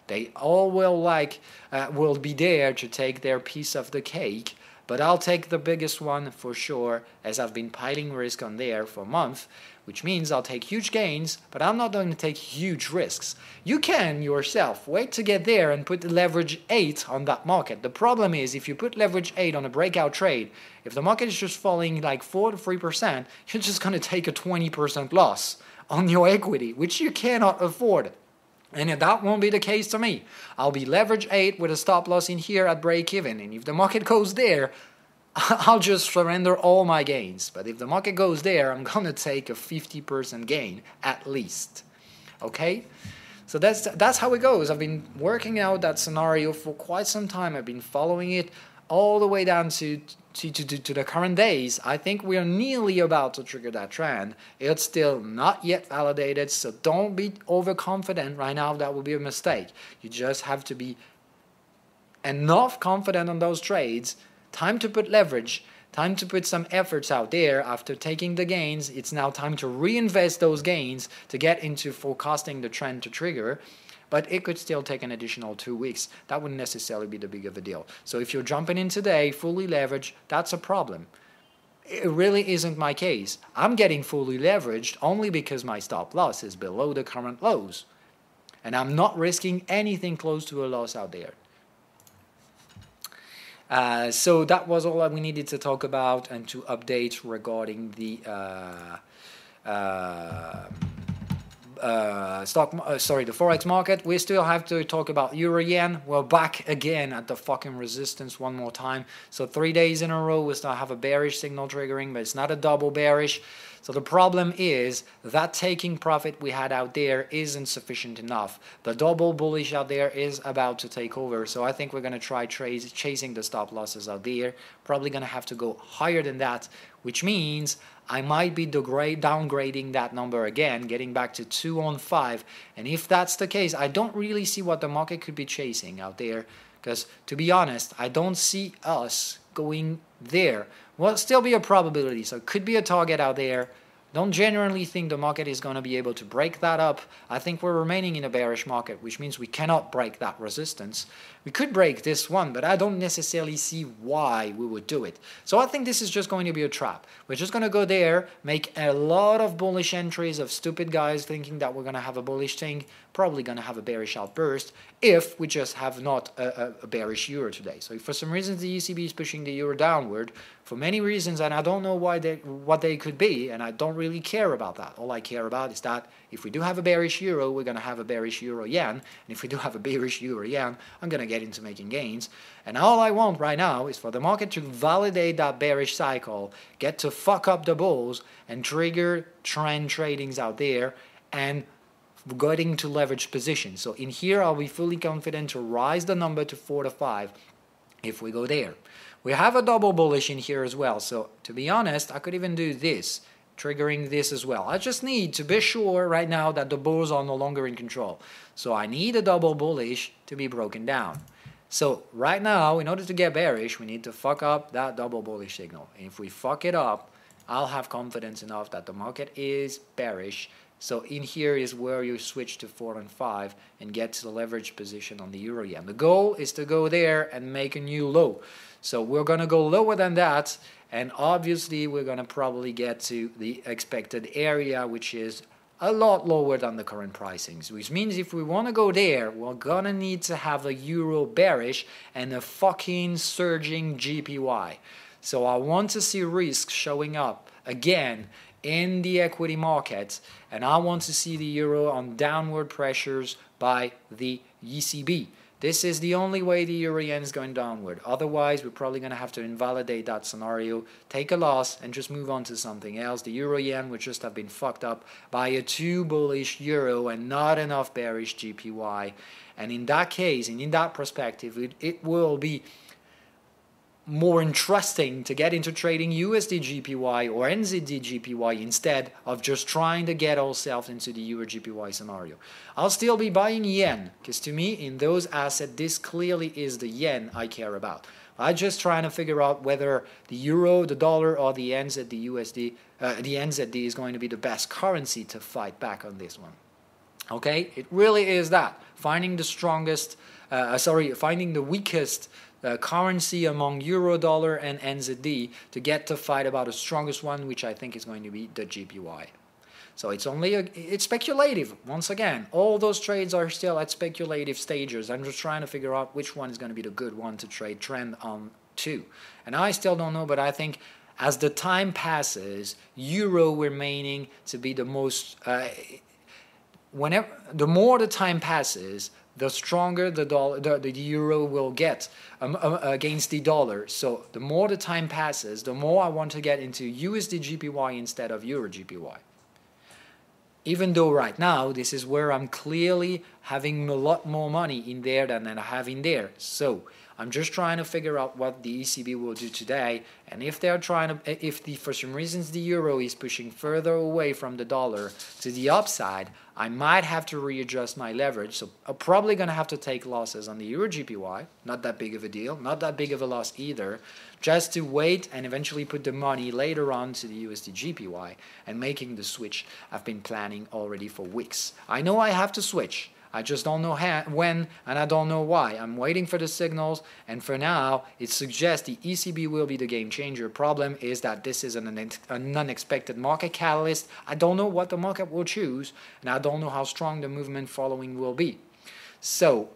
They all will be there to take their piece of the cake, but I'll take the biggest one for sure, as I've been piling risk on there for a month, which means I'll take huge gains, but I'm not going to take huge risks. You can yourself wait to get there and put the leverage 8 on that market. The problem is, if you put leverage 8 on a breakout trade, if the market is just falling like 4 to 3%, you're just going to take a 20% loss on your equity, which you cannot afford. And that won't be the case to me. I'll be leverage 8 with a stop loss in here at break even, and if the market goes there, I'll just surrender all my gains. But if the market goes there, I'm going to take a 50% gain at least. Okay? So that's how it goes. I've been working out that scenario for quite some time. I've been following it all the way down to the current days. I think we are nearly about to trigger that trend. It's still not yet validated, so don't be overconfident right now. That would be a mistake. You just have to be enough confident on those trades. Time to put leverage, time to put some efforts out there. After taking the gains, it's now time to reinvest those gains to get into forecasting the trend to trigger. But it could still take an additional 2 weeks. That wouldn't necessarily be the big of a deal. So if you're jumping in today, fully leveraged, that's a problem. It really isn't my case. I'm getting fully leveraged only because my stop loss is below the current lows. And I'm not risking anything close to a loss out there. So that was all that we needed to talk about and to update regarding the the forex market. We still have to talk about euro yen. We're back again at the fucking resistance one more time. So 3 days in a row we still have a bearish signal triggering, but it's not a double bearish. So the problem is that taking profit we had out there isn't sufficient enough. The double bullish out there is about to take over. So I think we're going to try chasing the stop losses out there. Probably going to have to go higher than that, which means I might be downgrading that number again, getting back to 2 on 5. And if that's the case, I don't really see what the market could be chasing out there. Because to be honest, I don't see us going there. Will still be a probability, so it could be a target out there. Don't generally think the market is going to be able to break that up. I think we're remaining in a bearish market, which means we cannot break that resistance. We could break this one, but I don't necessarily see why we would do it. So I think this is just going to be a trap. We're just going to go there, make a lot of bullish entries of stupid guys thinking that we're going to have a bullish thing, probably going to have a bearish outburst if we just have not a bearish euro today. So if for some reason the ECB is pushing the euro downward, for many reasons, and I don't know what they could be, and I don't really care about that. All I care about is that if we do have a bearish euro, we're going to have a bearish euro yen, and if we do have a bearish euro yen, I'm going to get into making gains. And all I want right now is for the market to validate that bearish cycle, get to fuck up the bulls, and trigger trend tradings out there, and getting to leverage positions. So in here, I'll be fully confident to rise the number to 4 to 5 if we go there. We have a double bullish in here as well. So to be honest, I could even do this, triggering this as well. I just need to be sure right now that the bulls are no longer in control. So I need a double bullish to be broken down. So right now, in order to get bearish, we need to fuck up that double bullish signal. And if we fuck it up, I'll have confidence enough that the market is bearish. So in here is where you switch to 4 and 5 and get to the leverage position on the euro yen. The goal is to go there and make a new low. So we're going to go lower than that, and obviously we're going to probably get to the expected area, which is a lot lower than the current pricings, which means if we want to go there, we're going to need to have a euro bearish and a fucking surging GPY. So I want to see risk showing up again in the equity market, and I want to see the euro on downward pressures by the ECB. This is the only way the euro yen is going downward. Otherwise, we're probably going to have to invalidate that scenario, take a loss, and just move on to something else. The euro yen would just have been fucked up by a too bullish euro and not enough bearish GPY. And in that case, and in that perspective, it will be more interesting to get into trading USD GPY or NZD GPY instead of just trying to get ourselves into the EURJPY scenario. I'll still be buying yen, because to me, in those assets, this clearly is the yen I care about. I'm just trying to figure out whether the euro, the dollar, or the NZD USD, the NZD is going to be the best currency to fight back on this one. Okay, it really is that. Finding the strongest, finding the weakest currency among euro, dollar, and NZD to get to fight about the strongest one, which I think is going to be the GPY. So it's speculative. Once again, all those trades are still at speculative stages. I'm just trying to figure out which one is going to be the good one to trade trend on to. And I still don't know, but I think as the time passes, euro remaining to be the most, the more the time passes, the stronger the euro will get against the dollar. So the more the time passes, the more I want to get into USD GPY instead of EURJPY. Even though right now, this is where I'm clearly having a lot more money in there than I have in there. So I'm just trying to figure out what the ECB will do today, and if they're trying to, for some reasons the euro is pushing further away from the dollar to the upside, I might have to readjust my leverage. So I'm probably going to have to take losses on the EURJPY. Not that big of a deal, not that big of a loss either, just to wait and eventually put the money later on to the USD GPY and making the switch I've been planning already for weeks. I know I have to switch. I just don't know when, and I don't know why. I'm waiting for the signals, and for now, it suggests the ECB will be the game changer. Problem is that this is an unexpected market catalyst. I don't know what the market will choose, and I don't know how strong the movement following will be. So,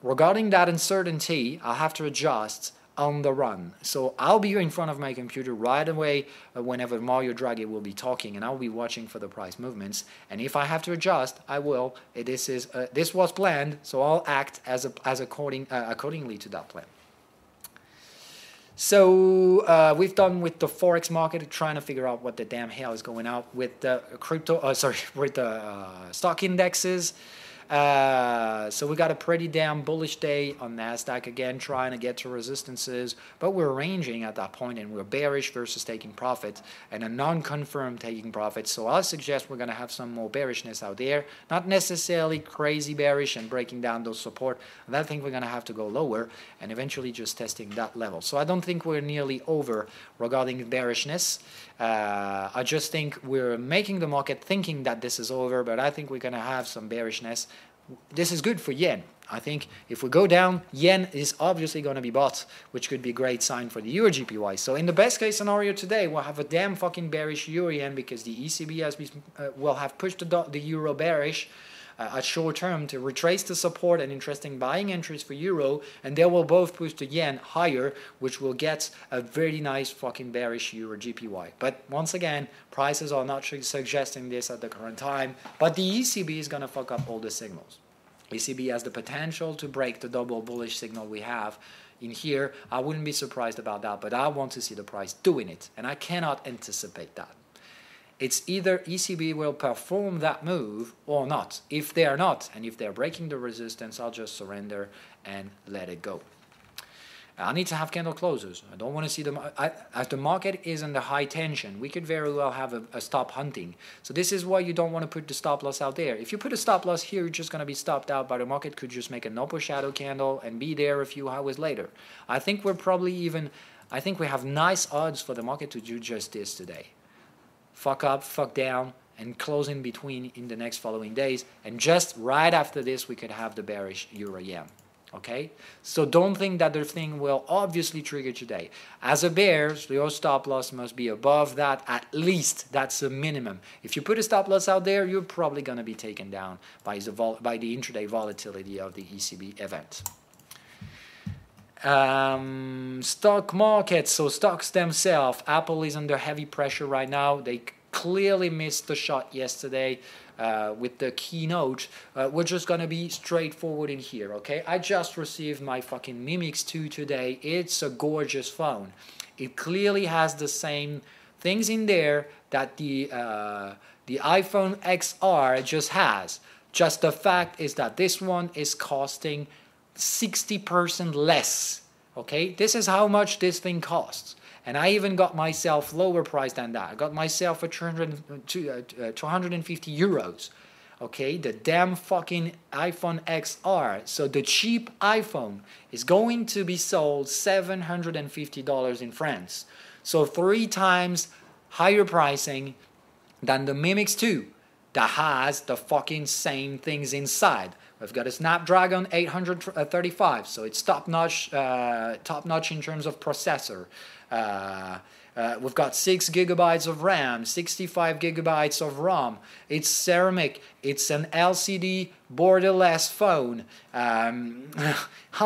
regarding that uncertainty, I'll have to adjust on the run. So I'll be in front of my computer right away whenever Mario Draghi will be talking, and I'll be watching for the price movements. And if I have to adjust, I will. This was planned, so I'll act accordingly to that plan. So we've done with the forex market, trying to figure out what the damn hell is going on with the with the stock indexes. So we got a pretty damn bullish day on NASDAQ again, trying to get to resistances, but we're ranging at that point, and we're bearish versus taking profit, and a non-confirmed taking profit. So I suggest we're going to have some more bearishness out there, not necessarily crazy bearish and breaking down those support. I think we're going to have to go lower and eventually just testing that level. So I don't think we're nearly over regarding bearishness. I just think we're making the market thinking that this is over, but I think we're going to have some bearishness. This is good for yen. I think if we go down, yen is obviously going to be bought, which could be a great sign for the EURJPY. So in the best case scenario today, we'll have a damn fucking bearish euro yen, because the ECB will have pushed the euro bearish at short term to retrace the support and interesting buying entries for euro, and they will both push the yen higher, which will get a very nice fucking bearish EURJPY. But once again, prices are not suggesting this at the current time, but the ECB is going to fuck up all the signals. ECB has the potential to break the double bullish signal we have in here. I wouldn't be surprised about that, but I want to see the price doing it, and I cannot anticipate that. It's either ECB will perform that move or not. If they are not, and if they're breaking the resistance, I'll just surrender and let it go. I need to have candle closes. I don't want to see them. As the market is under high tension, we could very well have a stop hunting. So this is why you don't want to put the stop loss out there. If you put a stop loss here, you're just going to be stopped out, but the market could just make an upper shadow candle and be there a few hours later. I think we're probably I think we have nice odds for the market to do just this today. Fuck up, fuck down, and close in between in the next following days. And just right after this, we could have the bearish euro yen. Okay? So don't think that the thing will obviously trigger today. As a bear, your stop loss must be above that at least. That's a minimum. If you put a stop loss out there, you're probably going to be taken down by the intraday volatility of the ECB event. Stock markets, so stocks themselves, Apple is under heavy pressure right now. They clearly missed the shot yesterday with the keynote. We're just gonna be straightforward in here, okay? I just received my fucking Mimics 2 today. It's a gorgeous phone. It clearly has the same things in there that the iPhone XR just has. Just the fact is that this one is costing 60% less. Okay, this is how much this thing costs. And I even got myself lower price than that. I got myself a 250 euros. Okay, the damn fucking iPhone XR. So the cheap iPhone is going to be sold $750 in France. So 3 times higher pricing than the Mimics 2 that has the fucking same things inside. We've got a Snapdragon 835, so it's top-notch in terms of processor. We've got 6 gigabytes of RAM, 65 gigabytes of ROM. It's ceramic. It's an LCD borderless phone. I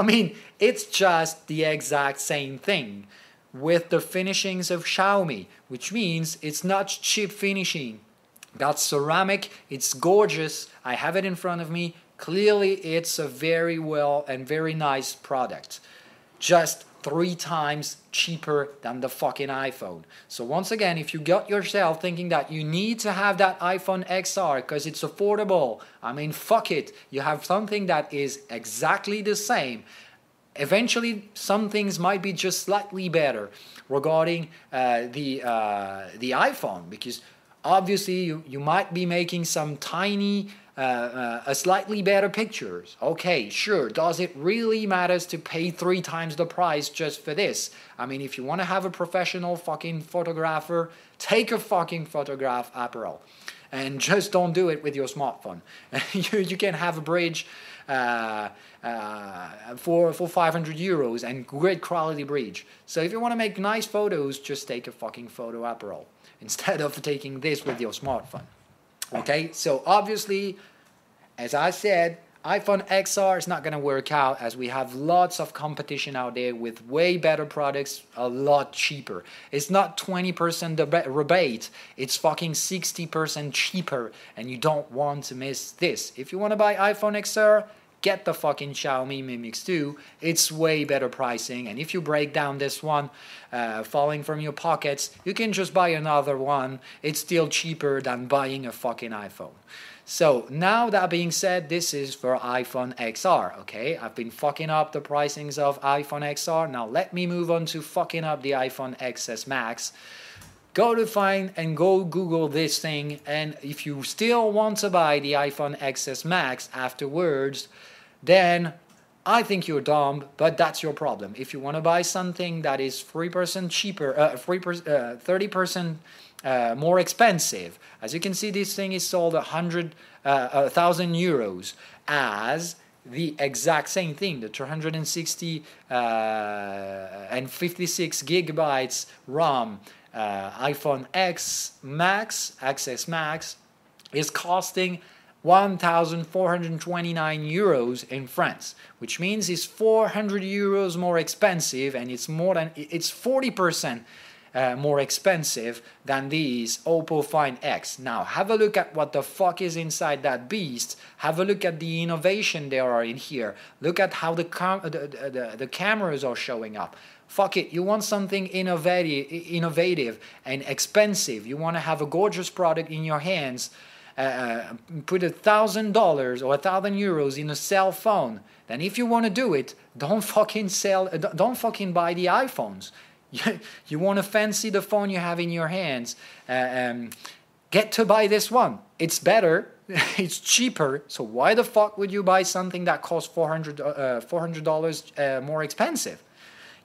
mean, it's just the exact same thing with the finishings of Xiaomi, which means it's not cheap finishing. That's ceramic. It's gorgeous. I have it in front of me. Clearly, it's a very well and very nice product. Just 3 times cheaper than the fucking iPhone. So once again, if you got yourself thinking that you need to have that iPhone XR because it's affordable, I mean, fuck it. You have something that is exactly the same. Eventually, some things might be just slightly better regarding the iPhone, because obviously you might be making some tiny slightly better pictures. Okay, sure. Does it really matter to pay 3 times the price just for this? I mean, if you want to have a professional fucking photographer, take a fucking photograph apparel. And just don't do it with your smartphone. You can have a bridge for 500 euros and great quality bridge. So if you want to make nice photos, just take a fucking photo apparel instead of taking this with your smartphone. Okay, so obviously, as I said, iPhone XR is not going to work out, as we have lots of competition out there with way better products, a lot cheaper. It's not 20% rebate, it's fucking 60% cheaper, and you don't want to miss this. If you want to buy iPhone XR, get the fucking Xiaomi Mimics 2. It's way better pricing, and if you break down this one falling from your pockets, you can just buy another one. It's still cheaper than buying a fucking iPhone. So now that being said, this is for iPhone XR, okay? I've been fucking up the pricings of iPhone XR. Now let me move on to fucking up the iPhone XS Max. Go to find and go Google this thing, and if you still want to buy the iPhone XS Max afterwards, then I think you're dumb, but that's your problem. If you want to buy something that is 3% cheaper, 30% more expensive, as you can see, this thing is sold 1,000 euros as the exact same thing, the 260 and 56 gigabytes ROM iPhone X Max, XS Max, is costing 1,429 euros in France, which means it's 400 euros more expensive, and it's 40% more expensive than these Oppo Find X. Now have a look at what the fuck is inside that beast. Have a look at the innovation there are in here. Look at how the cameras are showing up. Fuck it, you want something innovative and expensive. You want to have a gorgeous product in your hands. Put $1,000 or 1,000 euros in a cell phone. Then if you want to do it, don't fucking buy the iPhones. You want to fancy the phone you have in your hands. Get to buy this one. It's better. It's cheaper. So why the fuck would you buy something that costs $400 more expensive?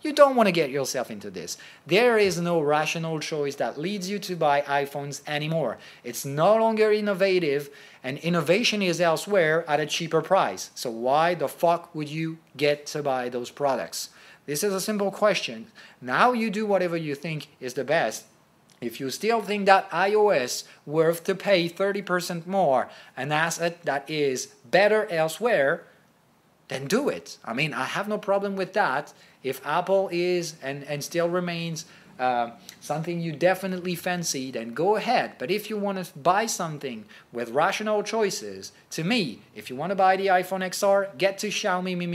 You don't want to get yourself into this. There is no rational choice that leads you to buy iPhones anymore. It's no longer innovative, and innovation is elsewhere at a cheaper price. So why the fuck would you get to buy those products? This is a simple question. Now you do whatever you think is the best. If you still think that iOS worth to pay 30% more, an asset that is better elsewhere, then do it. I mean, I have no problem with that. If Apple is and still remains something you definitely fancy, then go ahead. But if you want to buy something with rational choices, to me, if you want to buy the iPhone XR, get to Xiaomi Mi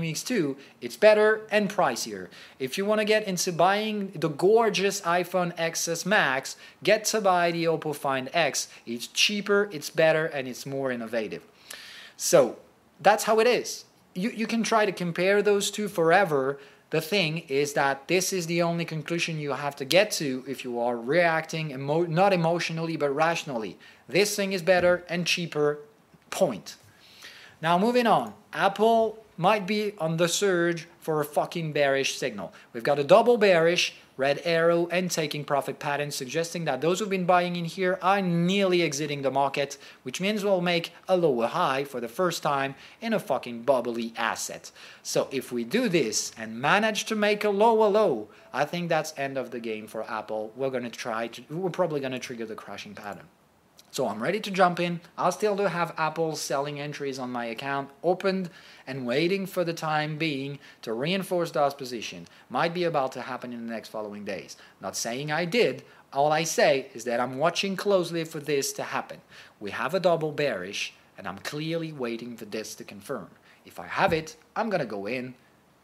Mix 2. It's better and pricier. If you want to get into buying the gorgeous iPhone XS Max, get to buy the Oppo Find X. It's cheaper, it's better, and it's more innovative. So that's how it is. You can try to compare those two forever. The thing is that this is the only conclusion you have to get to if you are reacting not emotionally but rationally. This thing is better and cheaper, point. Now moving on, Apple might be on the surge for a fucking bearish signal. We've got a double bearish, red arrow and taking profit pattern, suggesting that those who've been buying in here are nearly exiting the market, which means we'll make a lower high for the first time in a fucking bubbly asset. So if we do this and manage to make a lower low, I think that's end of the game for Apple. We're probably going to trigger the crashing pattern. So I'm ready to jump in. I'll still do have Apple selling entries on my account opened and waiting for the time being to reinforce those position. Might be about to happen in the next following days. Not saying I did. All I say is that I'm watching closely for this to happen. We have a double bearish and I'm clearly waiting for this to confirm. If I have it, I'm going to go in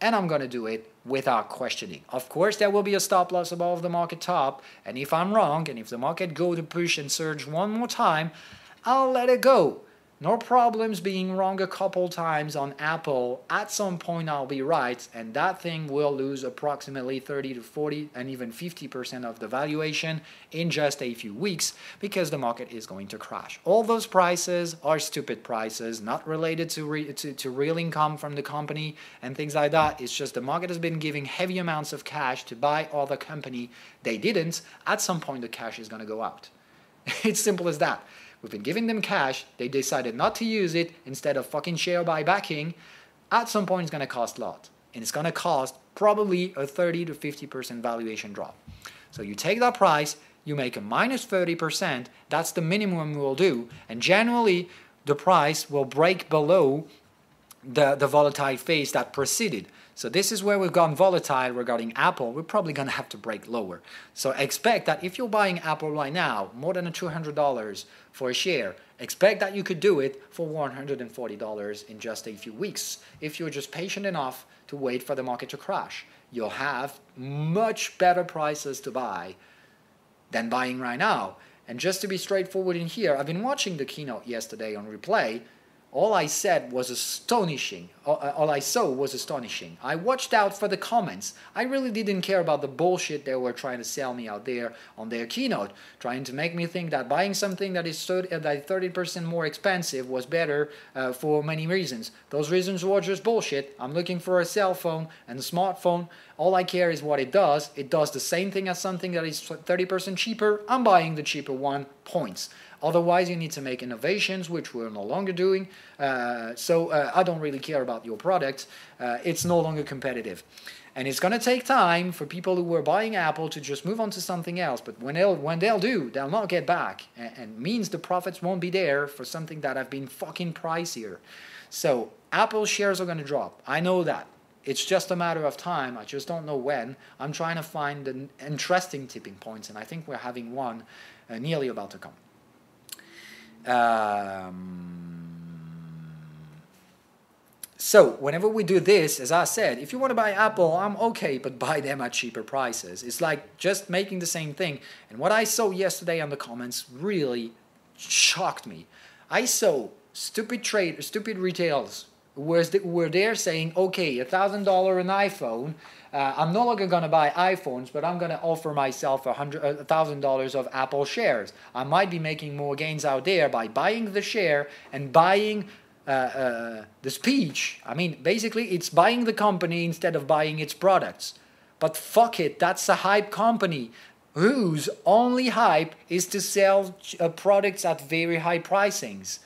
and I'm going to do it without questioning. Of course, there will be a stop loss above the market top, and if I'm wrong, and if the market go to push and surge one more time, I'll let it go. No problems being wrong a couple times on Apple. At some point I'll be right, and that thing will lose approximately 30 to 40 and even 50% of the valuation in just a few weeks because the market is going to crash. All those prices are stupid prices, not related to real income from the company and things like that. It's just the market has been giving heavy amounts of cash to buy other company. They didn't. At some point the cash is going to go out. It's simple as that. We've been giving them cash, they decided not to use it instead of fucking share buybacking. At some point it's going to cost a lot. And it's going to cost probably a 30 to 50% valuation drop. So you take that price, you make a minus 30%, that's the minimum we'll do. And generally the price will break below the volatile phase that preceded. So this is where we've gone volatile regarding Apple. We're probably going to have to break lower. So expect that if you're buying Apple right now, more than $200 for a share, expect that you could do it for $140 in just a few weeks. If you're just patient enough to wait for the market to crash, you'll have much better prices to buy than buying right now. And just to be straightforward in here, I've been watching the keynote yesterday on replay. All I said was astonishing. All I saw was astonishing. I watched out for the comments. I really didn't care about the bullshit they were trying to sell me out there on their keynote, trying to make me think that buying something that is 30% more expensive was better for many reasons. Those reasons were just bullshit. I'm looking for a cell phone and a smartphone. All I care is what it does. It does the same thing as something that is 30% cheaper. I'm buying the cheaper one, points. Otherwise, you need to make innovations, which we're no longer doing. So I don't really care about your product. It's no longer competitive. And it's going to take time for people who were buying Apple to just move on to something else. But when they'll do, they'll not get back. And means the profits won't be there for something that have been fucking pricier. So Apple shares are going to drop. I know that. It's just a matter of time. I just don't know when. I'm trying to find the interesting tipping points. And I think we're having one nearly about to come. So whenever we do this, as I said, if you want to buy Apple, I'm okay, but buy them at cheaper prices. It's like just making the same thing. And what I saw yesterday on the comments really shocked me. I saw stupid retailers who were there saying, okay, $1,000 an iPhone. I'm no longer going to buy iPhones, but I'm going to offer myself $1,000 of Apple shares. I might be making more gains out there by buying the share and buying the speech. I mean, basically, it's buying the company instead of buying its products. But fuck it, that's a hype company whose only hype is to sell products at very high pricings.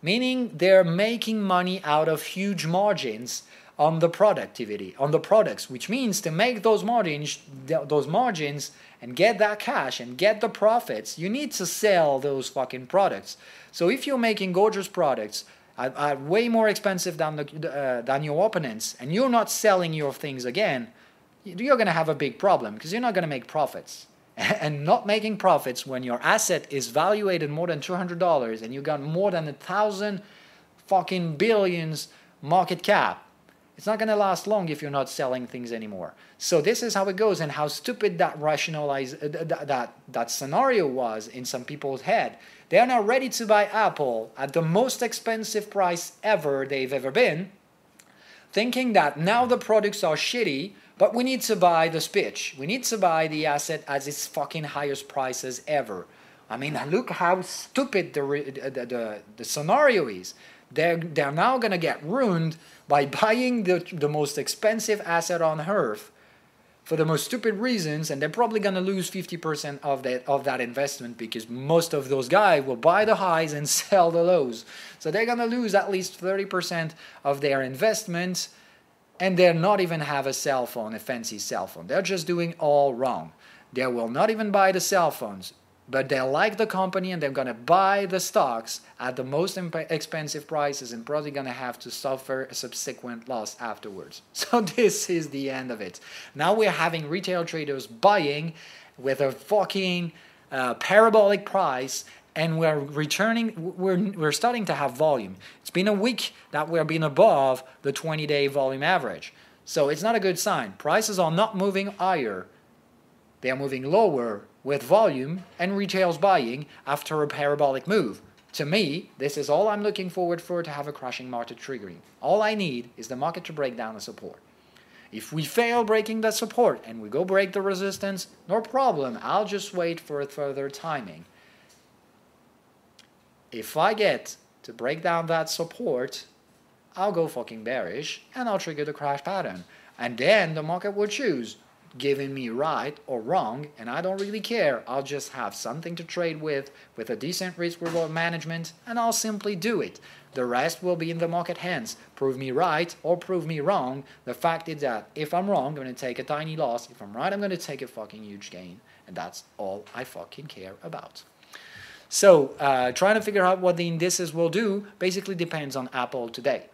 Meaning they're making money out of huge margins on the productivity, on the products, which means to make those margins and get that cash and get the profits, you need to sell those fucking products. So if you're making gorgeous products are way more expensive than your opponents, and you're not selling your things again, you're going to have a big problem because you're not going to make profits. And not making profits when your asset is valuated more than $200 and you got more than 1,000 fucking billions market cap, it's not going to last long if you're not selling things anymore. So this is how it goes, and how stupid that that scenario was in some people's head. They are now ready to buy Apple at the most expensive price ever they've ever been, thinking that now the products are shitty, but we need to buy the speech. We need to buy the asset at its fucking highest prices ever. I mean, look how stupid the scenario is. They're now going to get ruined by buying the most expensive asset on earth for the most stupid reasons, and they're probably going to lose 50% of that investment, because most of those guys will buy the highs and sell the lows. So they're going to lose at least 30% of their investment, and they'll not even have a cell phone, a fancy cell phone. They're just doing all wrong. They will not even buy the cell phones, but they like the company and they're going to buy the stocks at the most expensive prices and probably going to have to suffer a subsequent loss afterwards. So this is the end of it. Now we're having retail traders buying with a fucking parabolic price, and we're starting to have volume. It's been a week that we're been above the 20-day volume average. So it's not a good sign. Prices are not moving higher. They are moving lower with volume and retail's buying after a parabolic move. To me, this is all I'm looking forward for to have a crashing market triggering. All I need is the market to break down the support. If we fail breaking that support and we go break the resistance, no problem. I'll just wait for further timing. If I get to break down that support, I'll go fucking bearish and I'll trigger the crash pattern. And then the market will choose, giving me right or wrong, and I don't really care. I'll just have something to trade with a decent risk-reward management, and I'll simply do it. The rest will be in the market hands. Prove me right or prove me wrong. The fact is that if I'm wrong, I'm going to take a tiny loss. If I'm right, I'm going to take a fucking huge gain. And that's all I fucking care about. So, trying to figure out what the indices will do basically depends on Apple today.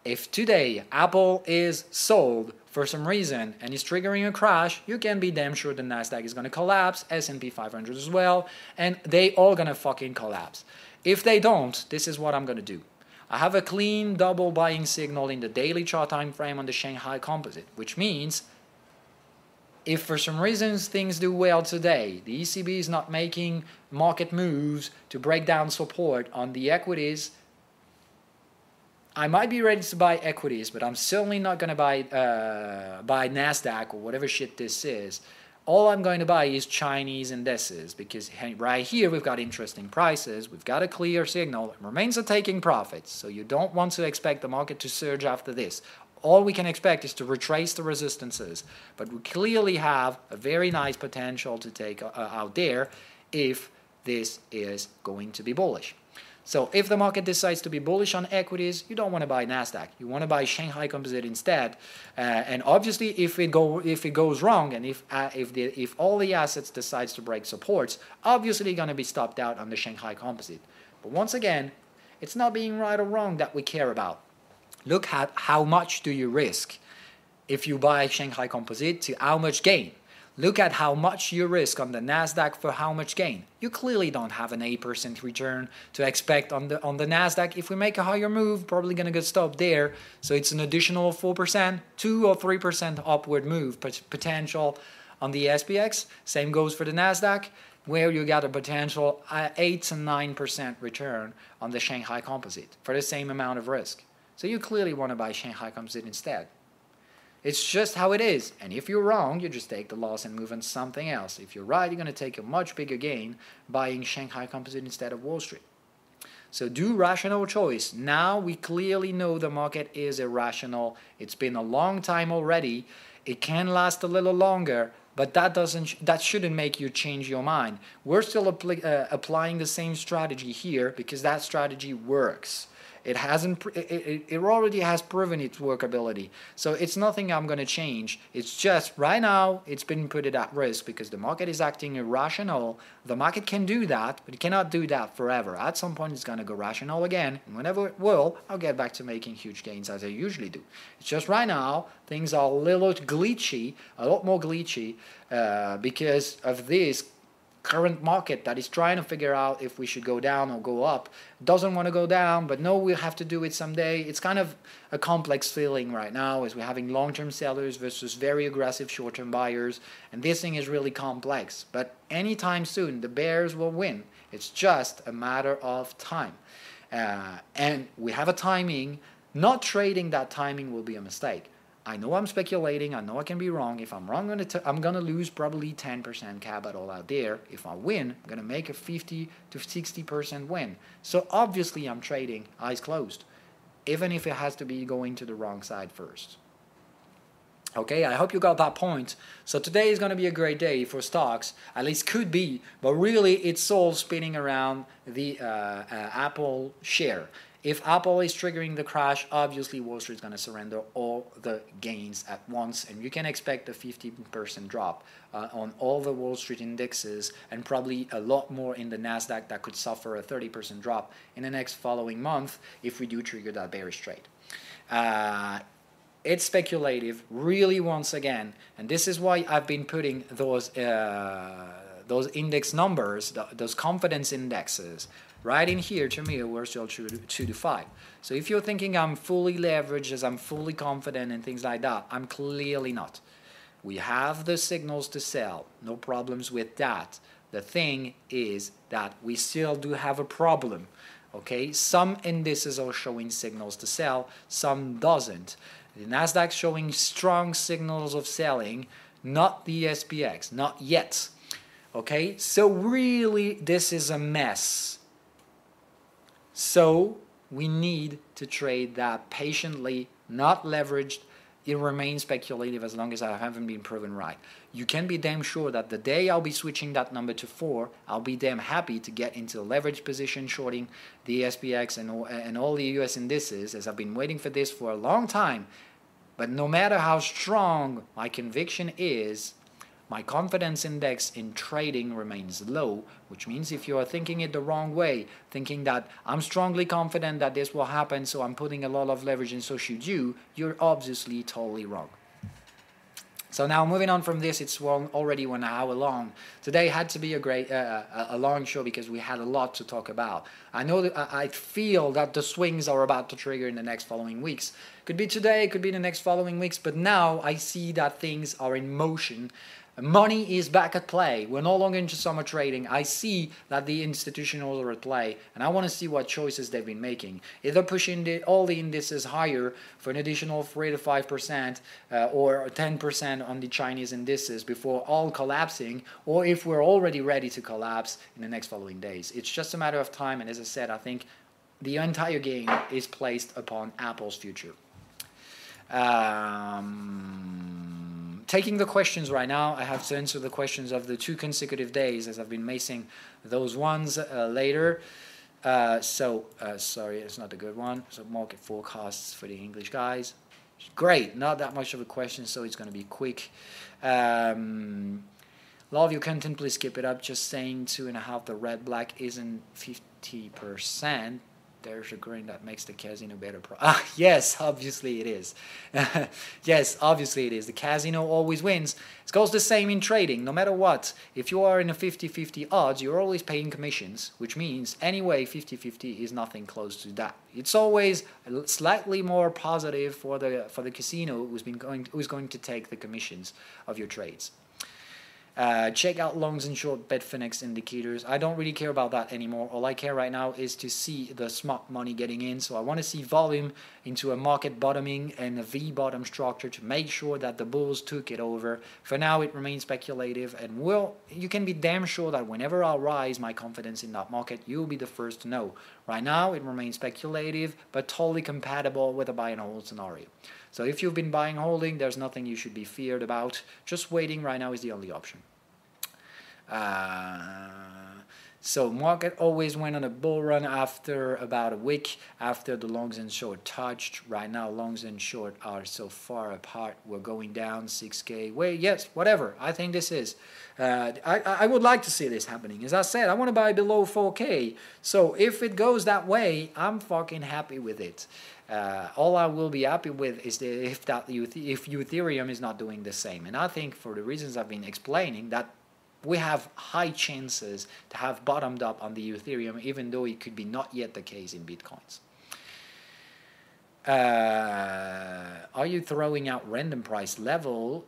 If today Apple is sold for some reason and is triggering a crash, you can be damn sure the Nasdaq is going to collapse, S&P 500 as well, and they all going to fucking collapse. If they don't, this is what I'm going to do. I have a clean double buying signal in the daily chart time frame on the Shanghai Composite, which means if for some reasons things do well today, the ECB is not making market moves to break down support on the equities, I might be ready to buy equities, but I'm certainly not going to buy Nasdaq or whatever shit this is. All I'm going to buy is Chinese indices, because right here we've got interesting prices, we've got a clear signal, it remains a taking profits, so you don't want to expect the market to surge after this. All we can expect is to retrace the resistances, but we clearly have a very nice potential to take out there if this is going to be bullish. So if the market decides to be bullish on equities, you don't want to buy Nasdaq. You want to buy Shanghai Composite instead. And obviously, if it goes wrong, and if all the assets decides to break supports, obviously going to be stopped out on the Shanghai Composite. But once again, it's not being right or wrong that we care about. Look at how much do you risk if you buy Shanghai Composite to how much gain. Look at how much you risk on the Nasdaq for how much gain. You clearly don't have an 8% return to expect on the Nasdaq. If we make a higher move, probably going to get stopped there. So it's an additional 4%, 2 or 3% upward move potential on the SPX. Same goes for the Nasdaq, where you got a potential 8 to 9% return on the Shanghai Composite for the same amount of risk. So you clearly want to buy Shanghai Composite instead. It's just how it is. And if you're wrong, you just take the loss and move on to something else. If you're right, you're going to take a much bigger gain buying Shanghai Composite instead of Wall Street. So do rational choice. Now we clearly know the market is irrational. It's been a long time already. It can last a little longer, but that shouldn't make you change your mind. We're still applying the same strategy here because that strategy works. It hasn't. It already has proven its workability. So it's nothing I'm going to change. It's just right now it's been put at risk because the market is acting irrational. The market can do that, but it cannot do that forever. At some point it's going to go rational again, and whenever it will, I'll get back to making huge gains as I usually do. It's just right now things are a little glitchy, a lot more glitchy, because of this current market that is trying to figure out if we should go down or go up. Doesn't want to go down, but no, we'll have to do it someday. It's kind of a complex feeling right now as we're having long-term sellers versus very aggressive short-term buyers, and this thing is really complex. But anytime soon, the bears will win. It's just a matter of time. And we have a timing. Not trading that timing will be a mistake. I know I'm speculating, I know I can be wrong. If I'm wrong, I'm going to lose probably 10% capital out there. If I win, I'm going to make a 50 to 60% win. So obviously I'm trading eyes closed, even if it has to be going to the wrong side first. Okay, I hope you got that point. So today is going to be a great day for stocks, at least could be, but really it's all spinning around the Apple share. If Apple is triggering the crash, obviously Wall Street is going to surrender all the gains at once, and you can expect a 15% drop on all the Wall Street indexes, and probably a lot more in the Nasdaq that could suffer a 30% drop in the next following month if we do trigger that bearish trade. It's speculative, really, once again, and this is why I've been putting those index numbers, those confidence indexes, right in here. To me, we're still 2 to 5. So if you're thinking I'm fully leveraged, as I'm fully confident and things like that, I'm clearly not. We have the signals to sell, no problems with that. The thing is that we still do have a problem. Okay, some indices are showing signals to sell, some doesn't. The Nasdaq showing strong signals of selling, not the SPX, not yet. Okay, so really this is a mess. So we need to trade that patiently, not leveraged. It remains speculative as long as I haven't been proven right. You can be damn sure that the day I'll be switching that number to 4, I'll be damn happy to get into a leverage position shorting the SPX and all the US indices, as I've been waiting for this for a long time. But no matter how strong my conviction is, my confidence index in trading remains low, which means if you are thinking it the wrong way, thinking that I'm strongly confident that this will happen, so I'm putting a lot of leverage and so should you, you're obviously totally wrong. So now moving on from this, it's already 1 hour long. Today had to be a great, a long show because we had a lot to talk about. I know that I feel that the swings are about to trigger in the next following weeks. Could be today, could be the next following weeks, but now I see that things are in motion. Money is back at play. We're no longer into summer trading. I see that the institutionals are at play, and I want to see what choices they've been making. Either pushing all the indices higher for an additional 3 to 5% or 10% on the Chinese indices before all collapsing, or if we're already ready to collapse in the next following days. It's just a matter of time, and as I said, I think the entire game is placed upon Apple's future. Taking the questions right now, I have to answer the questions of the 2 consecutive days as I've been macing those ones later. Sorry, it's not a good one. So market forecasts for the English guys. Great, not that much of a question, so it's going to be quick. A lot of your content, please skip it up. Just saying 2.5, the red black isn't 50%. There's a green that makes the casino better. Yes, obviously it is. Yes, obviously it is. The casino always wins. It goes the same in trading, no matter what. If you are in a 50-50 odds, you're always paying commissions, which means anyway 50-50 is nothing close to that. It's always slightly more positive for the casino who's going to take the commissions of your trades. Check out longs and short Bitfinex indicators. I don't really care about that anymore. All I care right now is to see the smart money getting in. So I want to see volume into a market bottoming and a V-bottom structure to make sure that the bulls took it over. For now, it remains speculative, and you can be damn sure that whenever I rise my confidence in that market, you'll be the first to know. Right now, it remains speculative, but totally compatible with a buy and hold scenario. So if you've been buying and holding, there's nothing you should be feared about. Just waiting right now is the only option. So market always went on a bull run after about a week after the longs and short touched. Right now, longs and short are so far apart. We're going down 6K. Well, yes, whatever. I think this is. I would like to see this happening. As I said, I want to buy below 4K. So if it goes that way, I'm fucking happy with it. All I will be happy with is if Ethereum is not doing the same. And I think for the reasons I've been explaining, that we have high chances to have bottomed up on the Ethereum, even though it could be not yet the case in Bitcoins. Are you throwing out random price level?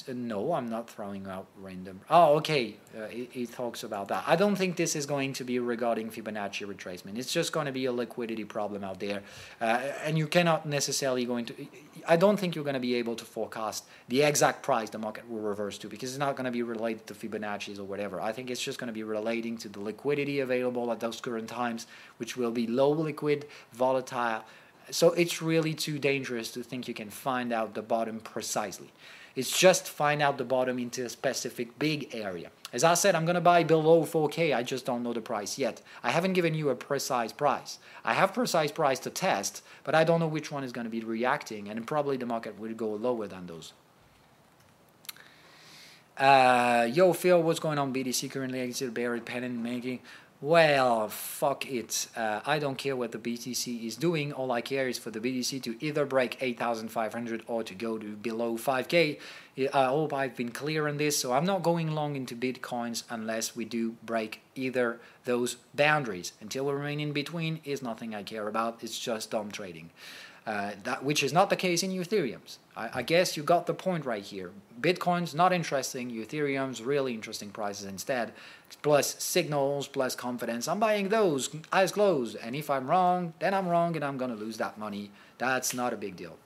No, I'm not throwing out random. Oh, okay. It talks about that. I don't think this is going to be regarding Fibonacci retracement. It's just going to be a liquidity problem out there, and you cannot necessarily I don't think you're going to be able to forecast the exact price the market will reverse to, because it's not going to be related to Fibonacci's or whatever. I think it's just going to be relating to the liquidity available at those current times, which will be low liquid, volatile. So it's really too dangerous to think you can find out the bottom precisely. It's just find out the bottom into a specific big area. As I said, I'm going to buy below 4K. I just don't know the price yet. I haven't given you a precise price. I have precise price to test, but I don't know which one is going to be reacting, and probably the market will go lower than those. Yo, Phil, what's going on? BTC currently exited bear pennant making. Well, fuck it. I don't care what the BTC is doing. All I care is for the BTC to either break 8,500 or to go to below 5K. I hope I've been clear on this. So I'm not going long into Bitcoins unless we do break either those boundaries. Until we remain in between is nothing I care about. It's just dumb trading. Which is not the case in Ethereum's. I guess you got the point right here. Bitcoin's not interesting. Ethereum's really interesting prices instead. Plus signals, plus confidence. I'm buying those, eyes closed. And if I'm wrong, then I'm wrong and I'm going to lose that money. That's not a big deal.